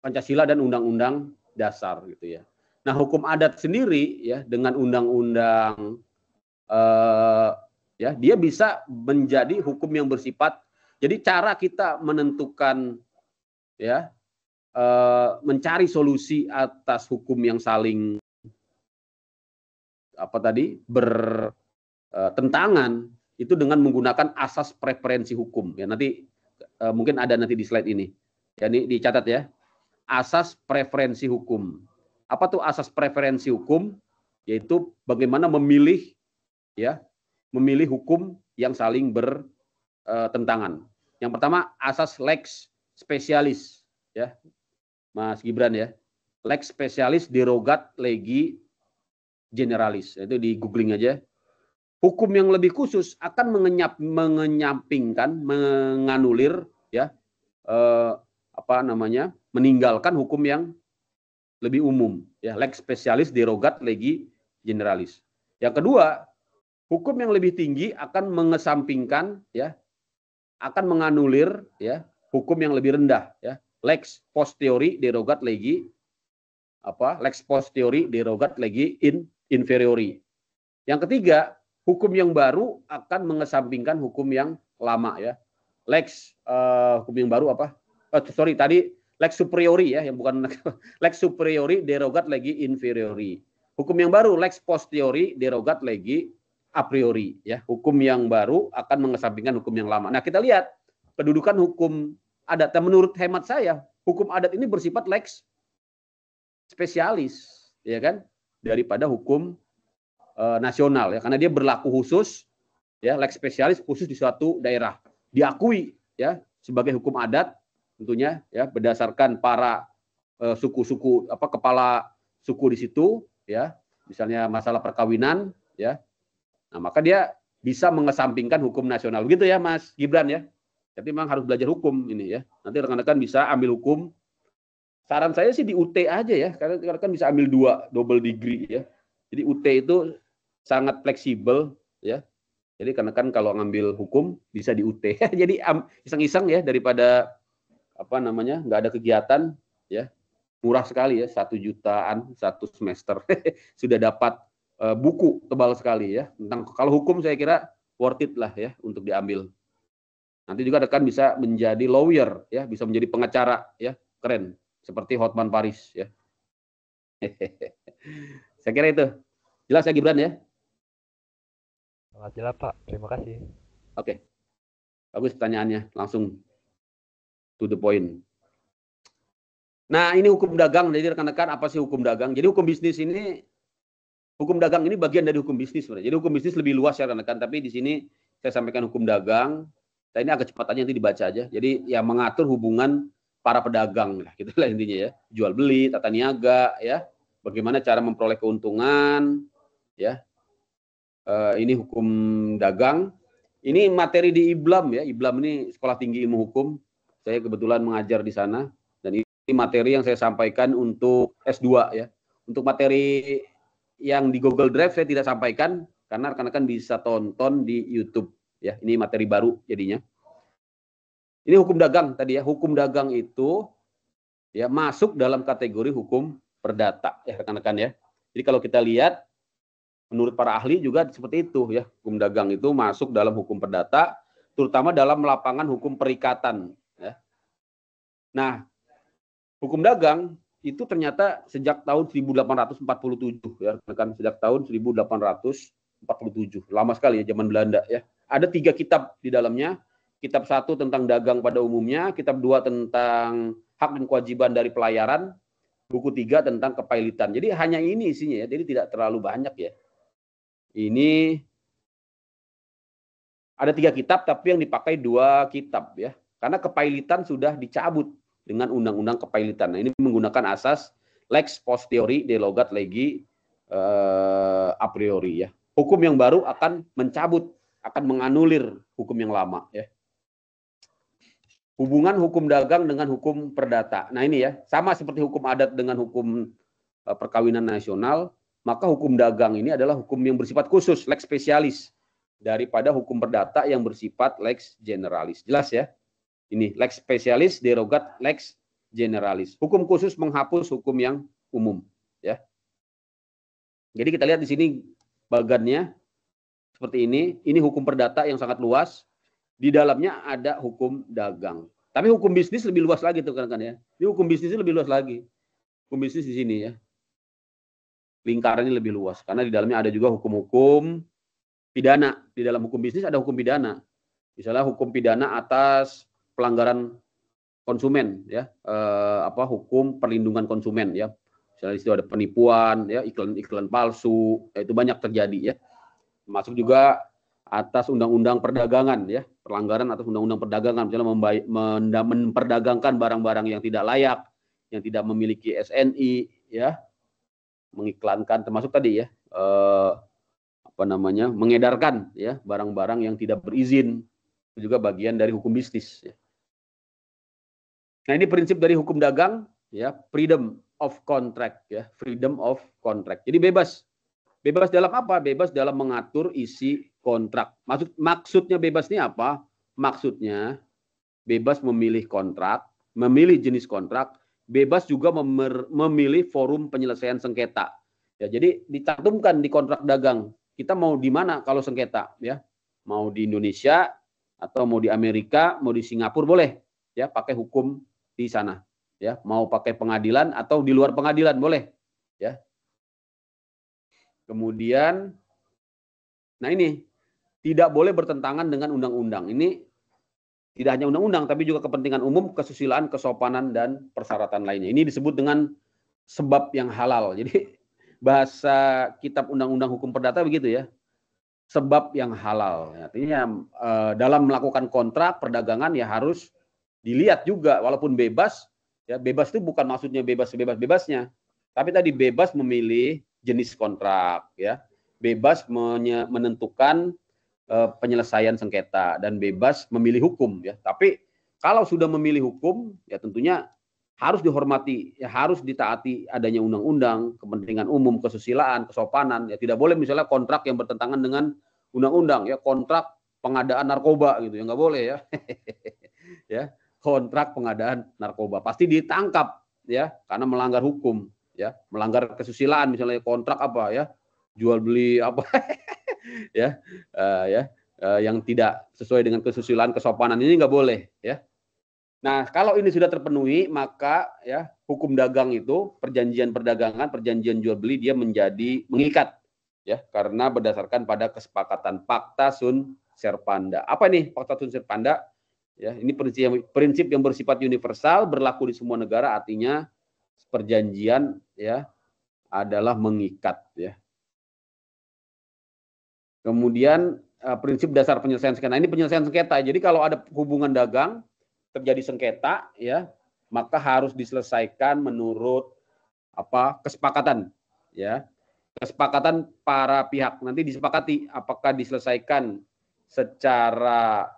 Pancasila dan Undang-Undang Dasar gitu ya. Nah, hukum adat sendiri ya dengan undang-undang ya dia bisa menjadi hukum yang bersifat. Jadi cara kita menentukan ya mencari solusi atas hukum yang saling bertentangan itu dengan menggunakan asas preferensi hukum ya. Nanti mungkin ada nanti di slide ini. Ya, ini dicatat ya. Asas preferensi hukum. Apa tuh asas preferensi hukum? Yaitu bagaimana memilih ya, memilih hukum yang saling bertentangan. Yang pertama asas lex specialis ya. Mas Gibran ya. Lex specialis derogat legi generalis. Itu di googling aja. Hukum yang lebih khusus akan menyampingkan, menganulir ya meninggalkan hukum yang lebih umum, ya, lex specialis derogat legi generalis. Yang kedua, hukum yang lebih tinggi akan mengesampingkan, ya, akan menganulir, ya, hukum yang lebih rendah, ya, lex posteriori derogat legi lex posteriori derogat legi inferiori. Yang ketiga, hukum yang baru akan mengesampingkan hukum yang lama, ya. Hukum yang baru tadi lex superiori, ya, yang bukan lex superiori derogat legi inferiori. Hukum yang baru lex posteriori derogat legi a priori, ya. Hukum yang baru akan mengesampingkan hukum yang lama. Nah, kita lihat kedudukan hukum adat. Dan menurut hemat saya, hukum adat ini bersifat lex spesialis, ya kan, daripada hukum nasional, ya, karena dia berlaku khusus, ya, lex spesialis khusus di suatu daerah, diakui, ya, sebagai hukum adat tentunya, ya, berdasarkan para suku-suku kepala suku di situ, ya, misalnya masalah perkawinan, ya. Nah, maka dia bisa mengesampingkan hukum nasional. Begitu ya, Mas Gibran, ya. Tapi memang harus belajar hukum ini, ya. Nanti rekan-rekan bisa ambil hukum. Saran saya sih di UT aja, ya, karena rekan bisa ambil 2 double degree, ya. Jadi UT itu sangat fleksibel, ya. Jadi kan kalau ngambil hukum bisa di UT. Jadi iseng-iseng, ya, daripada nggak ada kegiatan, ya. Murah sekali, ya, 1 jutaan 1 semester. Sudah dapat buku tebal sekali, ya. Tentang kalau hukum saya kira worth it lah, ya, untuk diambil. Nanti juga rekan bisa menjadi lawyer, ya, bisa menjadi pengacara, ya. Keren. Seperti Hotman Paris, ya. Saya kira itu. Jelas ya, Gibran, ya? Sangat jelas, Pak. Terima kasih. Oke. Bagus pertanyaannya. Langsung to the point. Nah, ini hukum dagang. Jadi rekan-rekan, apa sih hukum dagang? Jadi hukum dagang ini bagian dari hukum bisnis sebenarnya. Jadi hukum bisnis lebih luas, ya, rekan-rekan. Tapi di sini saya sampaikan hukum dagang. Nah, ini agak cepat aja, nanti dibaca aja. Jadi yang mengatur hubungan para pedagang, gitulah intinya, ya. Jual beli, tata niaga, ya. Bagaimana cara memperoleh keuntungan, ya. Ini hukum dagang. Ini materi di IBLAM, ya. IBLAM ini Sekolah Tinggi Ilmu Hukum. Saya kebetulan mengajar di sana. Dan ini materi yang saya sampaikan untuk S2, ya. Untuk materi yang di Google Drive saya tidak sampaikan karena rekan-rekan bisa tonton di YouTube, ya. Ini materi baru jadinya. Ini hukum dagang tadi, ya. Hukum dagang itu, ya, masuk dalam kategori hukum perdata, ya, rekan-rekan, ya. Jadi kalau kita lihat menurut para ahli juga seperti itu, ya. Hukum dagang itu masuk dalam hukum perdata, terutama dalam lapangan hukum perikatan, ya. Nah, hukum dagang itu ternyata sejak tahun 1847, ya, rekan, sejak tahun 1847. Lama sekali, ya, zaman Belanda, ya. Ada 3 kitab di dalamnya. Kitab 1 tentang dagang pada umumnya, kitab 2 tentang hak dan kewajiban dari pelayaran, buku 3 tentang kepailitan. Jadi hanya ini isinya, ya. Jadi tidak terlalu banyak, ya. Ini ada 3 kitab, tapi yang dipakai 2 kitab, ya. Karena kepailitan sudah dicabut dengan undang-undang kepailitan. Nah, ini menggunakan asas lex posteriori derogat legi a priori, ya. Hukum yang baru akan mencabut, akan menganulir hukum yang lama, ya. Hubungan hukum dagang dengan hukum perdata. Nah, ini, ya, sama seperti hukum adat dengan hukum perkawinan nasional, maka hukum dagang ini adalah hukum yang bersifat khusus, lex spesialis, daripada hukum perdata yang bersifat lex generalis. Jelas, ya? Ini lex spesialis derogat lex generalis. Hukum khusus menghapus hukum yang umum, ya. Jadi kita lihat di sini bagannya seperti ini. Ini hukum perdata yang sangat luas. Di dalamnya ada hukum dagang. Tapi hukum bisnis lebih luas lagi, tuh, kan, ya. Ini hukum bisnis lebih luas lagi. Hukum bisnis di sini, ya. Lingkarannya lebih luas karena di dalamnya ada juga hukum-hukum pidana. Di dalam hukum bisnis ada hukum pidana. Misalnya hukum pidana atas pelanggaran konsumen, ya. Hukum perlindungan konsumen, ya. Misalnya di situ ada penipuan, ya, iklan-iklan palsu, ya, itu banyak terjadi, ya. Termasuk juga atas undang-undang perdagangan, ya, pelanggaran atas undang-undang perdagangan, misalnya memperdagangkan barang-barang yang tidak layak, yang tidak memiliki SNI, ya, mengiklankan, termasuk tadi, ya, mengedarkan, ya, barang-barang yang tidak berizin, itu juga bagian dari hukum bisnis, ya. Nah, ini prinsip dari hukum dagang, ya, freedom of contract ya, freedom of contract. Jadi bebas. Bebas dalam apa? Bebas dalam mengatur isi kontrak. Maksudnya bebas ini apa? Maksudnya bebas memilih kontrak, memilih jenis kontrak, bebas juga memilih forum penyelesaian sengketa. Ya, jadi dicantumkan di kontrak dagang. Kita mau di mana kalau sengketa ya? Mau di Indonesia atau mau di Amerika, mau di Singapura boleh ya, pakai hukum di sana. Ya, mau pakai pengadilan atau di luar pengadilan boleh ya. Kemudian, nah ini tidak boleh bertentangan dengan undang-undang. Ini tidak hanya undang-undang, tapi juga kepentingan umum, kesusilaan, kesopanan, dan persyaratan lainnya. Ini disebut dengan sebab yang halal. Jadi bahasa kitab undang-undang hukum perdata begitu ya. Sebab yang halal. Artinya dalam melakukan kontrak perdagangan ya harus dilihat juga, walaupun bebas, ya bebas itu bukan maksudnya bebas sebebas-bebasnya, tapi tadi bebas memilih jenis kontrak, ya bebas menentukan penyelesaian sengketa dan bebas memilih hukum, ya. Tapi kalau sudah memilih hukum, ya tentunya harus dihormati, ya harus ditaati adanya undang-undang, kepentingan umum, kesusilaan, kesopanan. Ya tidak boleh misalnya kontrak yang bertentangan dengan undang-undang, ya kontrak pengadaan narkoba gitu, ya nggak boleh ya. Ya kontrak pengadaan narkoba pasti ditangkap, ya karena melanggar hukum, ya melanggar kesusilaan, misalnya kontrak apa ya jual beli apa ya yang tidak sesuai dengan kesusilaan kesopanan ini nggak boleh ya. Nah, kalau ini sudah terpenuhi, maka ya hukum dagang itu perjanjian perdagangan, perjanjian jual beli dia menjadi mengikat ya karena berdasarkan pada kesepakatan Pacta Sunt Servanda. Apa nih Pacta Sunt Servanda? Ya, ini prinsip yang bersifat universal, berlaku di semua negara, artinya perjanjian ya adalah mengikat ya. Kemudian prinsip dasar penyelesaian sengketa. Ini penyelesaian sengketa. Jadi kalau ada hubungan dagang terjadi sengketa ya maka harus diselesaikan menurut kesepakatan ya, kesepakatan para pihak. Nanti disepakati apakah diselesaikan secara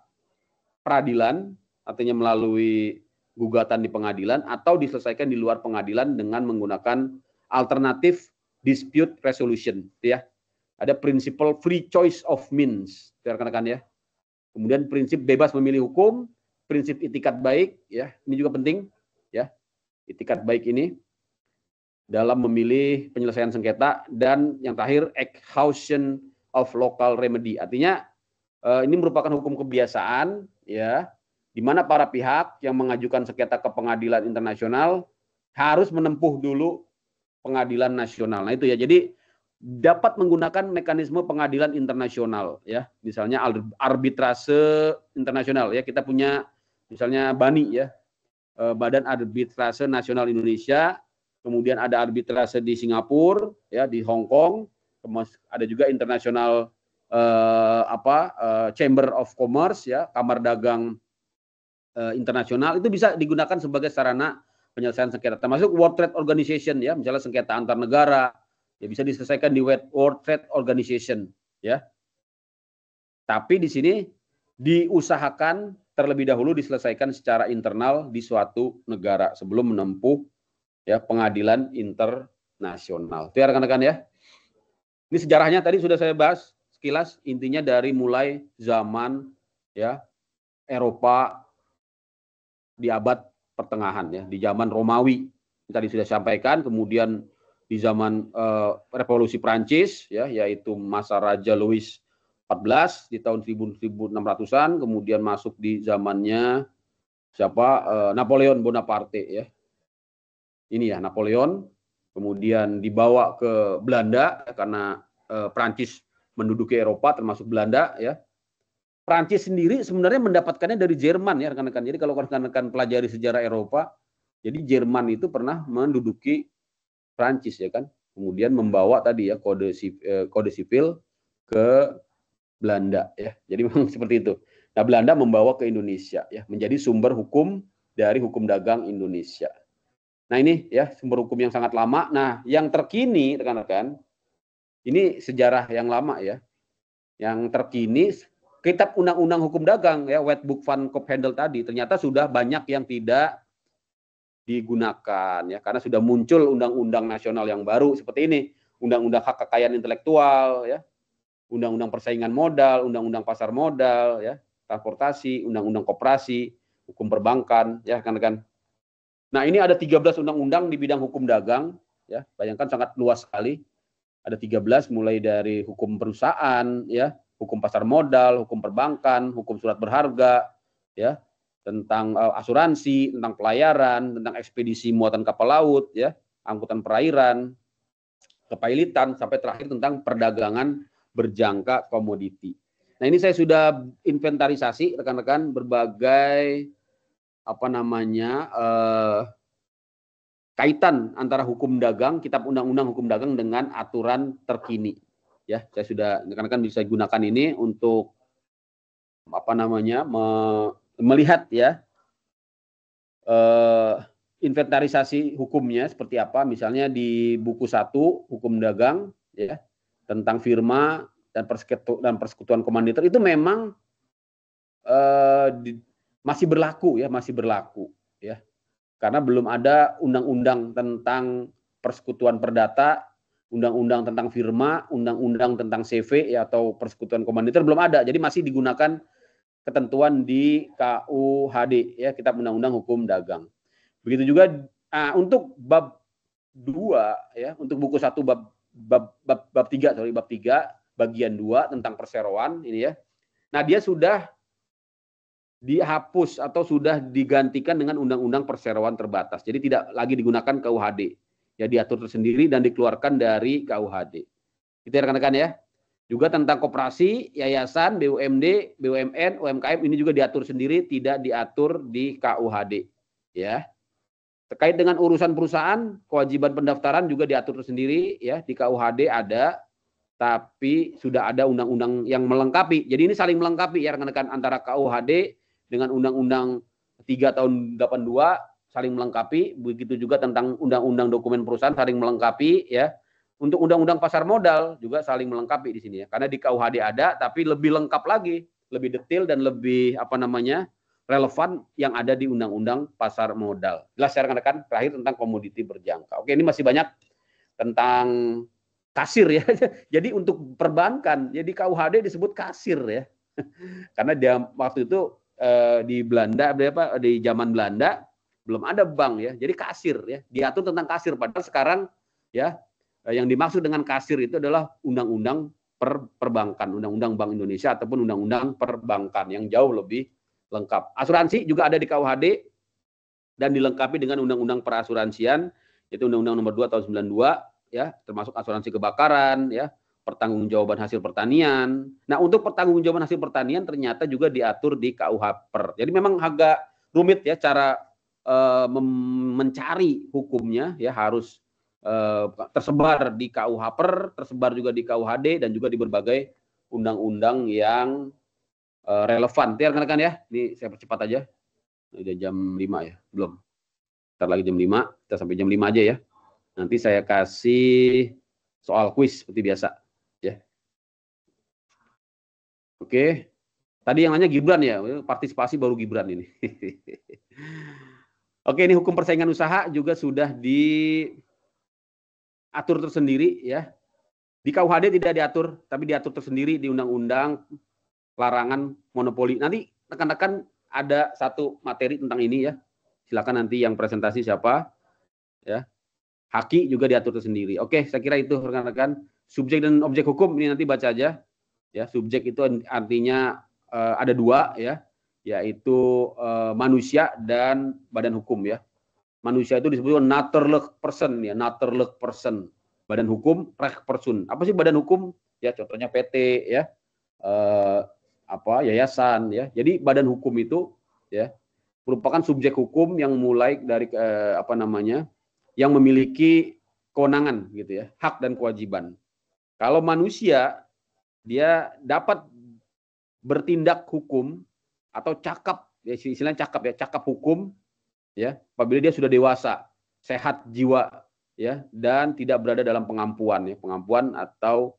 peradilan artinya melalui gugatan di pengadilan atau diselesaikan di luar pengadilan dengan menggunakan alternatif dispute resolution ya. Ada prinsipal free choice of means rekan-rekan ya. Kemudian prinsip bebas memilih hukum, prinsip itikat baik ya, ini juga penting ya. Itikat baik ini dalam memilih penyelesaian sengketa, dan yang terakhir exhaustion of local remedy. Artinya ini merupakan hukum kebiasaan ya, di mana para pihak yang mengajukan sengketa ke pengadilan internasional harus menempuh dulu pengadilan nasional. Nah itu ya, jadi dapat menggunakan mekanisme pengadilan internasional ya, misalnya arbitrase internasional ya. Kita punya misalnya BANI ya, Badan Arbitrase Nasional Indonesia, kemudian ada arbitrase di Singapura ya, di Hong Kong, ada juga internasional Chamber of Commerce ya, Kamar Dagang internasional. Itu bisa digunakan sebagai sarana penyelesaian sengketa, termasuk World Trade Organization ya, misalnya sengketa antar negara ya bisa diselesaikan di World Trade Organization ya. Tapi di sini diusahakan terlebih dahulu diselesaikan secara internal di suatu negara sebelum menempuh ya pengadilan internasional. Itu ya rekan-rekan ya. Ini sejarahnya tadi sudah saya bahas sekilas, intinya dari mulai zaman ya Eropa di abad pertengahan ya, di zaman Romawi tadi sudah sampaikan, kemudian di zaman Revolusi Prancis ya, yaitu masa Raja Louis XIV di tahun 1600-an, kemudian masuk di zamannya Napoleon Bonaparte ya. Ini ya Napoleon, kemudian dibawa ke Belanda karena Prancis menduduki Eropa termasuk Belanda ya. Prancis sendiri sebenarnya mendapatkannya dari Jerman ya rekan-rekan. Jadi kalau rekan-rekan pelajari sejarah Eropa, jadi Jerman itu pernah menduduki Prancis ya kan. Kemudian membawa tadi ya kode sipil ke Belanda ya. Jadi memang seperti itu. Nah, Belanda membawa ke Indonesia ya, menjadi sumber hukum dari hukum dagang Indonesia. Nah, ini ya sumber hukum yang sangat lama. Nah, yang terkini rekan-rekan, ini sejarah yang lama ya. Yang terkini Kitab Undang-Undang Hukum Dagang ya, Wetboek van Koophandel tadi ternyata sudah banyak yang tidak digunakan ya, karena sudah muncul undang-undang nasional yang baru seperti ini, undang-undang hak kekayaan intelektual ya, undang-undang persaingan modal, undang-undang pasar modal ya, transportasi, undang-undang koperasi, hukum perbankan ya kan. Nah, ini ada 13 undang-undang di bidang hukum dagang ya, bayangkan sangat luas sekali. Ada 13 mulai dari hukum perusahaan ya, hukum pasar modal, hukum perbankan, hukum surat berharga ya, tentang asuransi, tentang pelayaran, tentang ekspedisi muatan kapal laut, ya, angkutan perairan, kepailitan, sampai terakhir tentang perdagangan berjangka komoditi. Nah, ini saya sudah inventarisasi rekan-rekan berbagai kaitan antara hukum dagang, kitab undang-undang hukum dagang dengan aturan terkini. Ya, saya sudah rekan-rekan bisa gunakan ini untuk melihat ya inventarisasi hukumnya seperti apa. Misalnya di buku 1 hukum dagang ya, tentang firma dan persekutuan komanditer itu memang masih berlaku ya, karena belum ada undang-undang tentang persekutuan perdata, undang-undang tentang firma, undang-undang tentang CV ya, atau persekutuan komanditer belum ada. Jadi masih digunakan ketentuan di KUHD ya, Kitab Undang-Undang Hukum Dagang. Begitu juga untuk bab 2 ya, untuk buku 1 bab 3 bagian 2 tentang perseroan ini ya. Nah, dia sudah dihapus atau sudah digantikan dengan Undang-Undang Perseroan Terbatas. Jadi tidak lagi digunakan KUHD. Ya, diatur tersendiri dan dikeluarkan dari KUHD. Itu ya rekan-rekan ya. Juga tentang koperasi, yayasan, BUMD, BUMN, UMKM ini juga diatur sendiri, tidak diatur di KUHD. Ya. Terkait dengan urusan perusahaan, kewajiban pendaftaran juga diatur sendiri ya, di KUHD ada, tapi sudah ada undang-undang yang melengkapi. Jadi ini saling melengkapi ya rekan-rekan, antara KUHD dengan Undang-Undang 3 tahun 82 saling melengkapi. Begitu juga tentang Undang-Undang Dokumen Perusahaan saling melengkapi ya. Untuk Undang-Undang Pasar Modal juga saling melengkapi di sini ya. Karena di KUHD ada, tapi lebih lengkap lagi, lebih detail dan lebih relevan yang ada di Undang-Undang Pasar Modal. Jelas ya rekan-rekan. Terakhir tentang komoditi berjangka. Oke, ini masih banyak tentang kasir ya. Jadi untuk perbankan, jadi KUHD disebut kasir ya. Karena dia waktu itu di Belanda, di zaman Belanda belum ada bank ya. Jadi kasir ya. Diatur tentang kasir. Padahal sekarang ya yang dimaksud dengan kasir itu adalah undang-undang perbankan, undang-undang Bank Indonesia ataupun undang-undang perbankan yang jauh lebih lengkap. Asuransi juga ada di KUHD dan dilengkapi dengan undang-undang perasuransian, yaitu Undang-Undang Nomor 2 tahun 92 ya, termasuk asuransi kebakaran ya, pertanggungjawaban hasil pertanian. Nah, untuk pertanggungjawaban hasil pertanian ternyata juga diatur di KUHPER. Jadi memang agak rumit ya cara mencari hukumnya ya, harus tersebar di KUHPER, tersebar juga di KUHD dan juga di berbagai undang-undang yang relevan. Ya rekan-rekan ya, ini saya percepat aja. Udah jam 5 ya, belum. Ntar lagi jam 5, kita sampai jam 5 aja ya. Nanti saya kasih soal kuis seperti biasa ya. Oke. Tadi yang nanya Gibran ya, partisipasi baru Gibran ini. Oke, ini hukum persaingan usaha juga sudah diatur tersendiri ya. Di KUHD tidak diatur, tapi diatur tersendiri di Undang-Undang Larangan Monopoli. Nanti rekan-rekan ada satu materi tentang ini ya. Silakan nanti yang presentasi siapa ya. Haki juga diatur tersendiri. Oke, saya kira itu rekan-rekan. Subjek dan objek hukum ini nanti baca aja. Ya, subjek itu artinya ada 2 ya, yaitu manusia dan badan hukum ya. Manusia itu disebut naturlijk person ya, naturlijk person. Badan hukum rechtspersoon. Apa sih badan hukum? Ya, contohnya PT ya. Yayasan ya. Jadi badan hukum itu ya merupakan subjek hukum yang mulai dari yang memiliki kewenangan gitu ya, hak dan kewajiban. Kalau manusia dia dapat bertindak hukum atau cakap ya, istilahnya cakap hukum ya, apabila dia sudah dewasa, sehat jiwa ya, dan tidak berada dalam pengampuan atau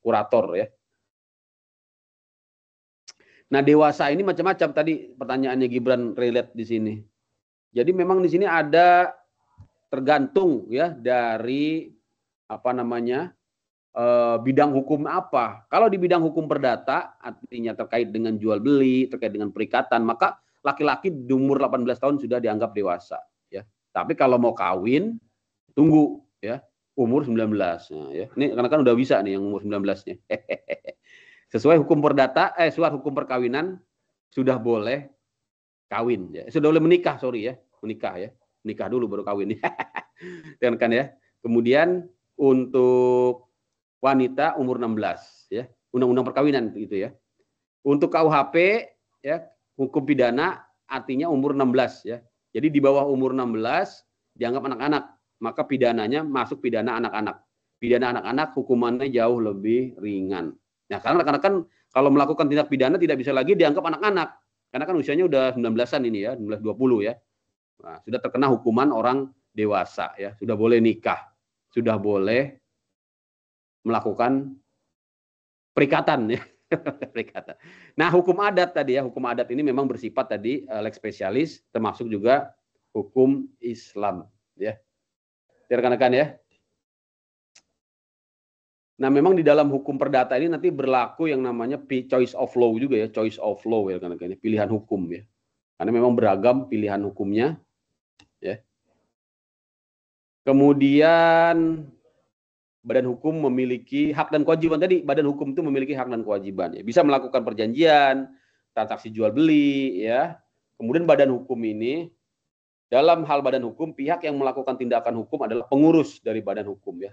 kurator ya. Nah, dewasa ini macam-macam, tadi pertanyaannya Gibran relate di sini. Jadi memang di sini ada tergantung ya dari apa namanya bidang hukum apa. Kalau di bidang hukum perdata, artinya terkait dengan jual beli, terkait dengan perikatan, maka laki-laki di umur 18 tahun sudah dianggap dewasa. Ya. Tapi kalau mau kawin, tunggu ya umur 19. Nah, ya. Ini karena kan udah bisa nih yang umur 19-nya. Sesuai hukum perdata, sesuai hukum perkawinan sudah boleh kawin. Ya. Sudah boleh menikah, sorry ya, menikah ya, menikah dulu baru kawin. Kan ya. Kemudian untuk wanita umur 16 ya. Undang-undang perkawinan gitu ya. Untuk KUHP ya, hukum pidana artinya umur 16 ya. Jadi di bawah umur 16 dianggap anak-anak, maka pidananya masuk pidana anak-anak. Pidana anak-anak hukumannya jauh lebih ringan. Nah, karena anak-anak kan kalau melakukan tindak pidana tidak bisa lagi dianggap anak-anak. Karena kan usianya udah 19-an ini ya, 19-20 ya. Nah, sudah terkena hukuman orang dewasa ya, sudah boleh nikah, sudah boleh melakukan perikatan ya. Perikatan. Nah, hukum adat tadi ya, hukum adat ini memang bersifat tadi lex specialis, termasuk juga hukum Islam ya. Rekan-rekan ya. Nah, memang di dalam hukum perdata ini nanti berlaku yang namanya choice of law juga ya, choice of law ya rekan-rekan, pilihan hukum ya. Karena memang beragam pilihan hukumnya ya. Kemudian badan hukum memiliki hak dan kewajiban tadi. Badan hukum itu memiliki hak dan kewajiban. Ya. Bisa melakukan perjanjian, transaksi jual beli, ya. Kemudian badan hukum ini, dalam hal badan hukum, pihak yang melakukan tindakan hukum adalah pengurus dari badan hukum, ya.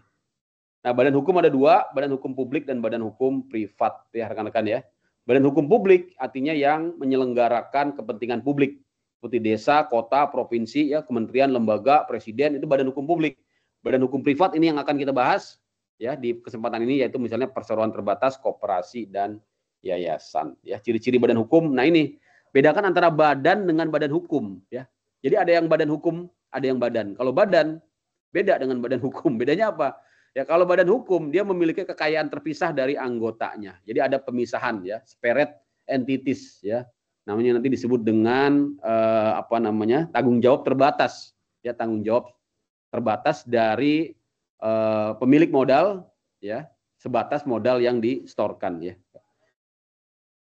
Nah, badan hukum ada dua, badan hukum publik dan badan hukum privat, ya rekan-rekan ya. Badan hukum publik artinya yang menyelenggarakan kepentingan publik, seperti desa, kota, provinsi, ya, kementerian, lembaga, presiden, itu badan hukum publik. Badan hukum privat ini yang akan kita bahas ya di kesempatan ini, yaitu misalnya perseroan terbatas, koperasi, dan yayasan. Ya, ciri-ciri badan hukum. Nah ini bedakan antara badan dengan badan hukum. Ya, jadi ada yang badan hukum, ada yang badan. Kalau badan beda dengan badan hukum. Bedanya apa? Ya kalau badan hukum dia memiliki kekayaan terpisah dari anggotanya. Jadi ada pemisahan ya, separate entities ya. Namanya nanti disebut dengan apa namanya? Tanggung jawab terbatas. Ya, tanggung jawab terbatas dari pemilik modal ya, sebatas modal yang distorkan ya.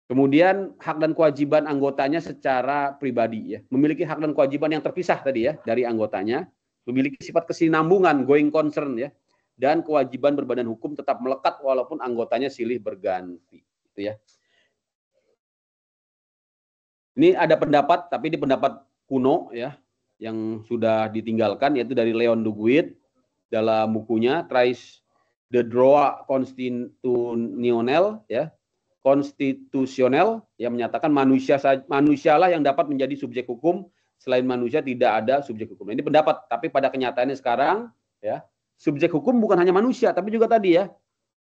Kemudian hak dan kewajiban anggotanya secara pribadi ya, memiliki hak dan kewajiban yang terpisah tadi ya dari anggotanya, memiliki sifat kesinambungan, going concern ya, dan kewajiban berbadan hukum tetap melekat walaupun anggotanya silih berganti gitu ya. Ini ada pendapat, tapi ini pendapat kuno ya, yang sudah ditinggalkan, yaitu dari Leon Duguid dalam bukunya Trace the Droit Constitutionnel ya, konstitusional, yang menyatakan manusialah yang dapat menjadi subjek hukum, selain manusia tidak ada subjek hukum. Ini pendapat, tapi pada kenyataannya sekarang ya, subjek hukum bukan hanya manusia, tapi juga tadi ya,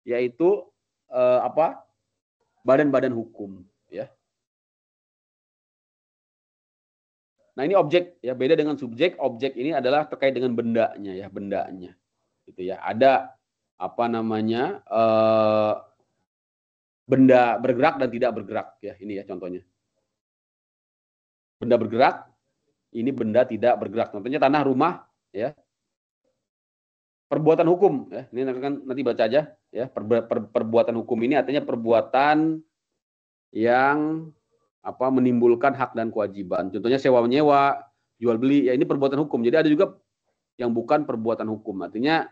yaitu badan-badan hukum ya. Nah, ini objek ya, beda dengan subjek. Objek ini adalah terkait dengan bendanya ya, bendanya. Gitu ya. Ada apa namanya? Benda bergerak dan tidak bergerak ya, ini ya contohnya. Benda bergerak, ini benda tidak bergerak. Contohnya tanah, rumah ya. Perbuatan hukum ya. Ini nanti baca aja ya. Perbuatan hukum ini artinya perbuatan yang menimbulkan hak dan kewajiban. Contohnya sewa menyewa, jual beli, ya ini perbuatan hukum. Jadi ada juga yang bukan perbuatan hukum. Artinya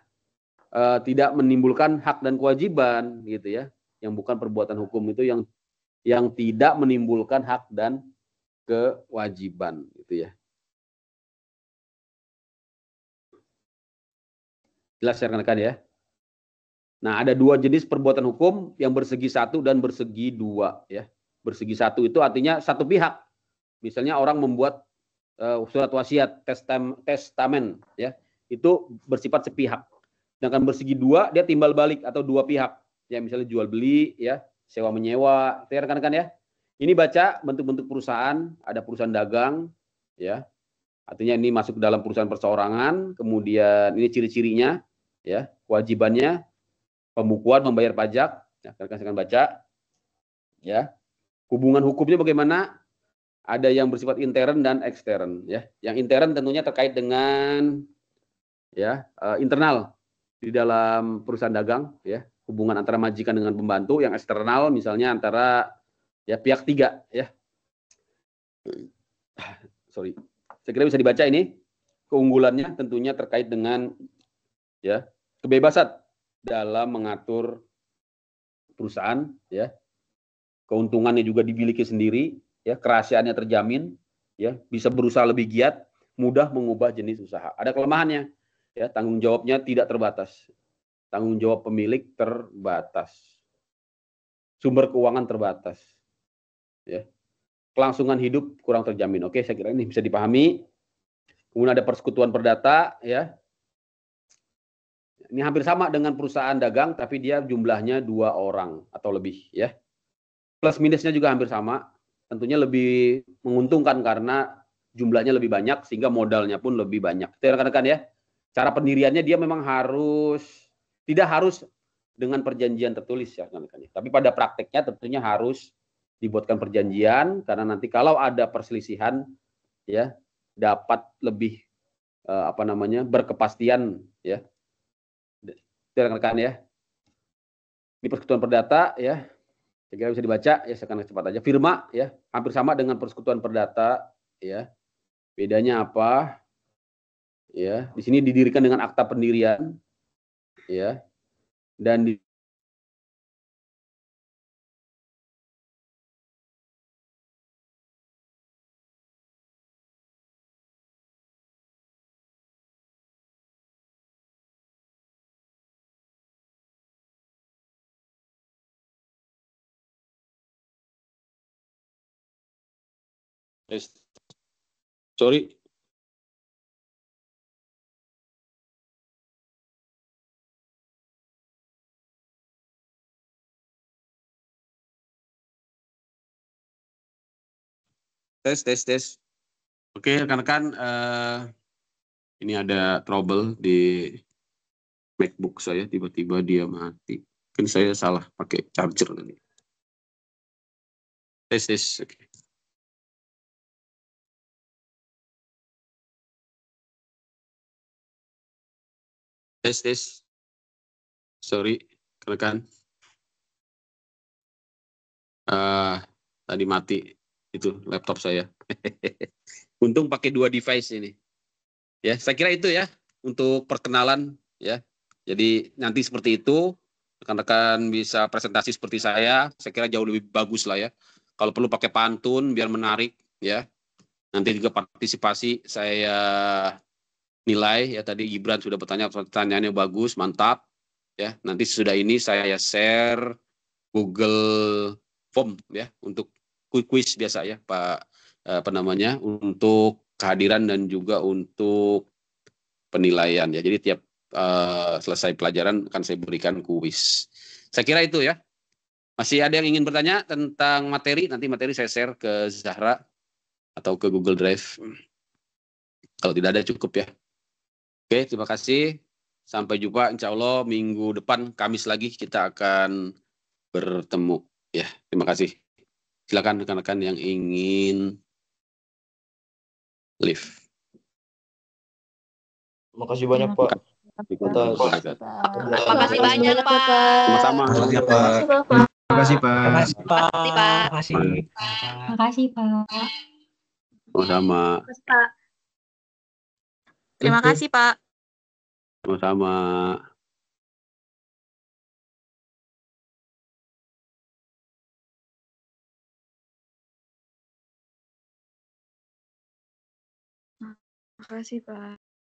tidak menimbulkan hak dan kewajiban gitu ya. Yang bukan perbuatan hukum itu yang tidak menimbulkan hak dan kewajiban gitu ya. Jelas ya rekan-rekan ya. Nah, ada dua jenis perbuatan hukum, yang bersegi satu dan bersegi dua ya. Bersegi satu itu artinya satu pihak. Misalnya orang membuat surat wasiat, testamen ya, itu bersifat sepihak. Sedangkan bersegi dua, dia timbal balik atau dua pihak. Ya, misalnya jual beli ya, sewa menyewa, ya rekan-rekan ya. Ini baca bentuk-bentuk perusahaan, ada perusahaan dagang ya. Artinya ini masuk ke dalam perusahaan perseorangan, kemudian ini ciri-cirinya ya, kewajibannya pembukuan, membayar pajak, ya, rekan-rekan baca ya. Hubungan hukumnya bagaimana? ada yang bersifat intern dan ekstern ya. Yang intern tentunya terkait dengan ya internal di dalam perusahaan dagang ya, hubungan antara majikan dengan pembantu. Yang eksternal misalnya antara ya pihak tiga ya. Sorry. Saya kira bisa dibaca ini. Keunggulannya tentunya terkait dengan ya kebebasan dalam mengatur perusahaan ya. Keuntungannya juga dimiliki sendiri ya, kerahasiaannya terjamin ya, bisa berusaha lebih giat, mudah mengubah jenis usaha. Ada kelemahannya ya, tanggung jawabnya tidak terbatas. Tanggung jawab pemilik terbatas. Sumber keuangan terbatas. Ya. Kelangsungan hidup kurang terjamin. Oke, saya kira ini bisa dipahami. Kemudian ada persekutuan perdata ya. Ini hampir sama dengan perusahaan dagang tapi dia jumlahnya 2 orang atau lebih ya. Plus minusnya juga hampir sama. Tentunya lebih menguntungkan karena jumlahnya lebih banyak sehingga modalnya pun lebih banyak. Itu rekan-rekan ya. Cara pendiriannya dia memang tidak harus dengan perjanjian tertulis ya rekan-rekan. Tapi pada prakteknya tentunya harus dibuatkan perjanjian karena nanti kalau ada perselisihan ya dapat lebih berkepastian ya. Itu rekan-rekan ya. Ini persekutuan perdata ya. Saya kira bisa dibaca ya, saya akan cepat aja. Firma ya, hampir sama dengan persekutuan perdata ya. Bedanya apa? Ya, di sini didirikan dengan akta pendirian ya. Dan di sorry. Tes. Oke, rekan-rekan, ini ada trouble di MacBook saya, tiba-tiba dia mati. Mungkin saya salah pakai charger tadi. Tes. Oke. Tes. Sorry, rekan-rekan. Tadi mati itu laptop saya. Untung pakai 2 device ini. Ya, saya kira itu ya untuk perkenalan ya. Jadi nanti seperti itu rekan-rekan bisa presentasi seperti saya kira jauh lebih bagus lah ya. Kalau perlu pakai pantun biar menarik ya. Nanti juga partisipasi saya nilai ya, tadi Gibran sudah bertanya, pertanyaannya bagus, mantap ya. Nanti sudah ini saya share Google Form ya untuk quiz biasa ya Pak, untuk kehadiran dan juga untuk penilaian ya. Jadi tiap selesai pelajaran akan saya berikan kuis. Saya kira itu ya. Masih ada yang ingin bertanya tentang materi? Nanti materi saya share ke Zahra atau ke Google Drive. Kalau tidak ada cukup ya. Oke, terima kasih. Sampai jumpa insya Allah minggu depan, Kamis lagi kita akan bertemu. Ya, terima kasih. Silakan rekan-rekan yang ingin live. Terima kasih banyak Pak. Terima kasih banyak Pak. Sama-sama. Terima kasih Pak. Terima kasih Pak. Terima kasih Pak. Terima kasih Pak. Sama-sama. Terima kasih Pak. Sama-sama. Terima kasih Pak.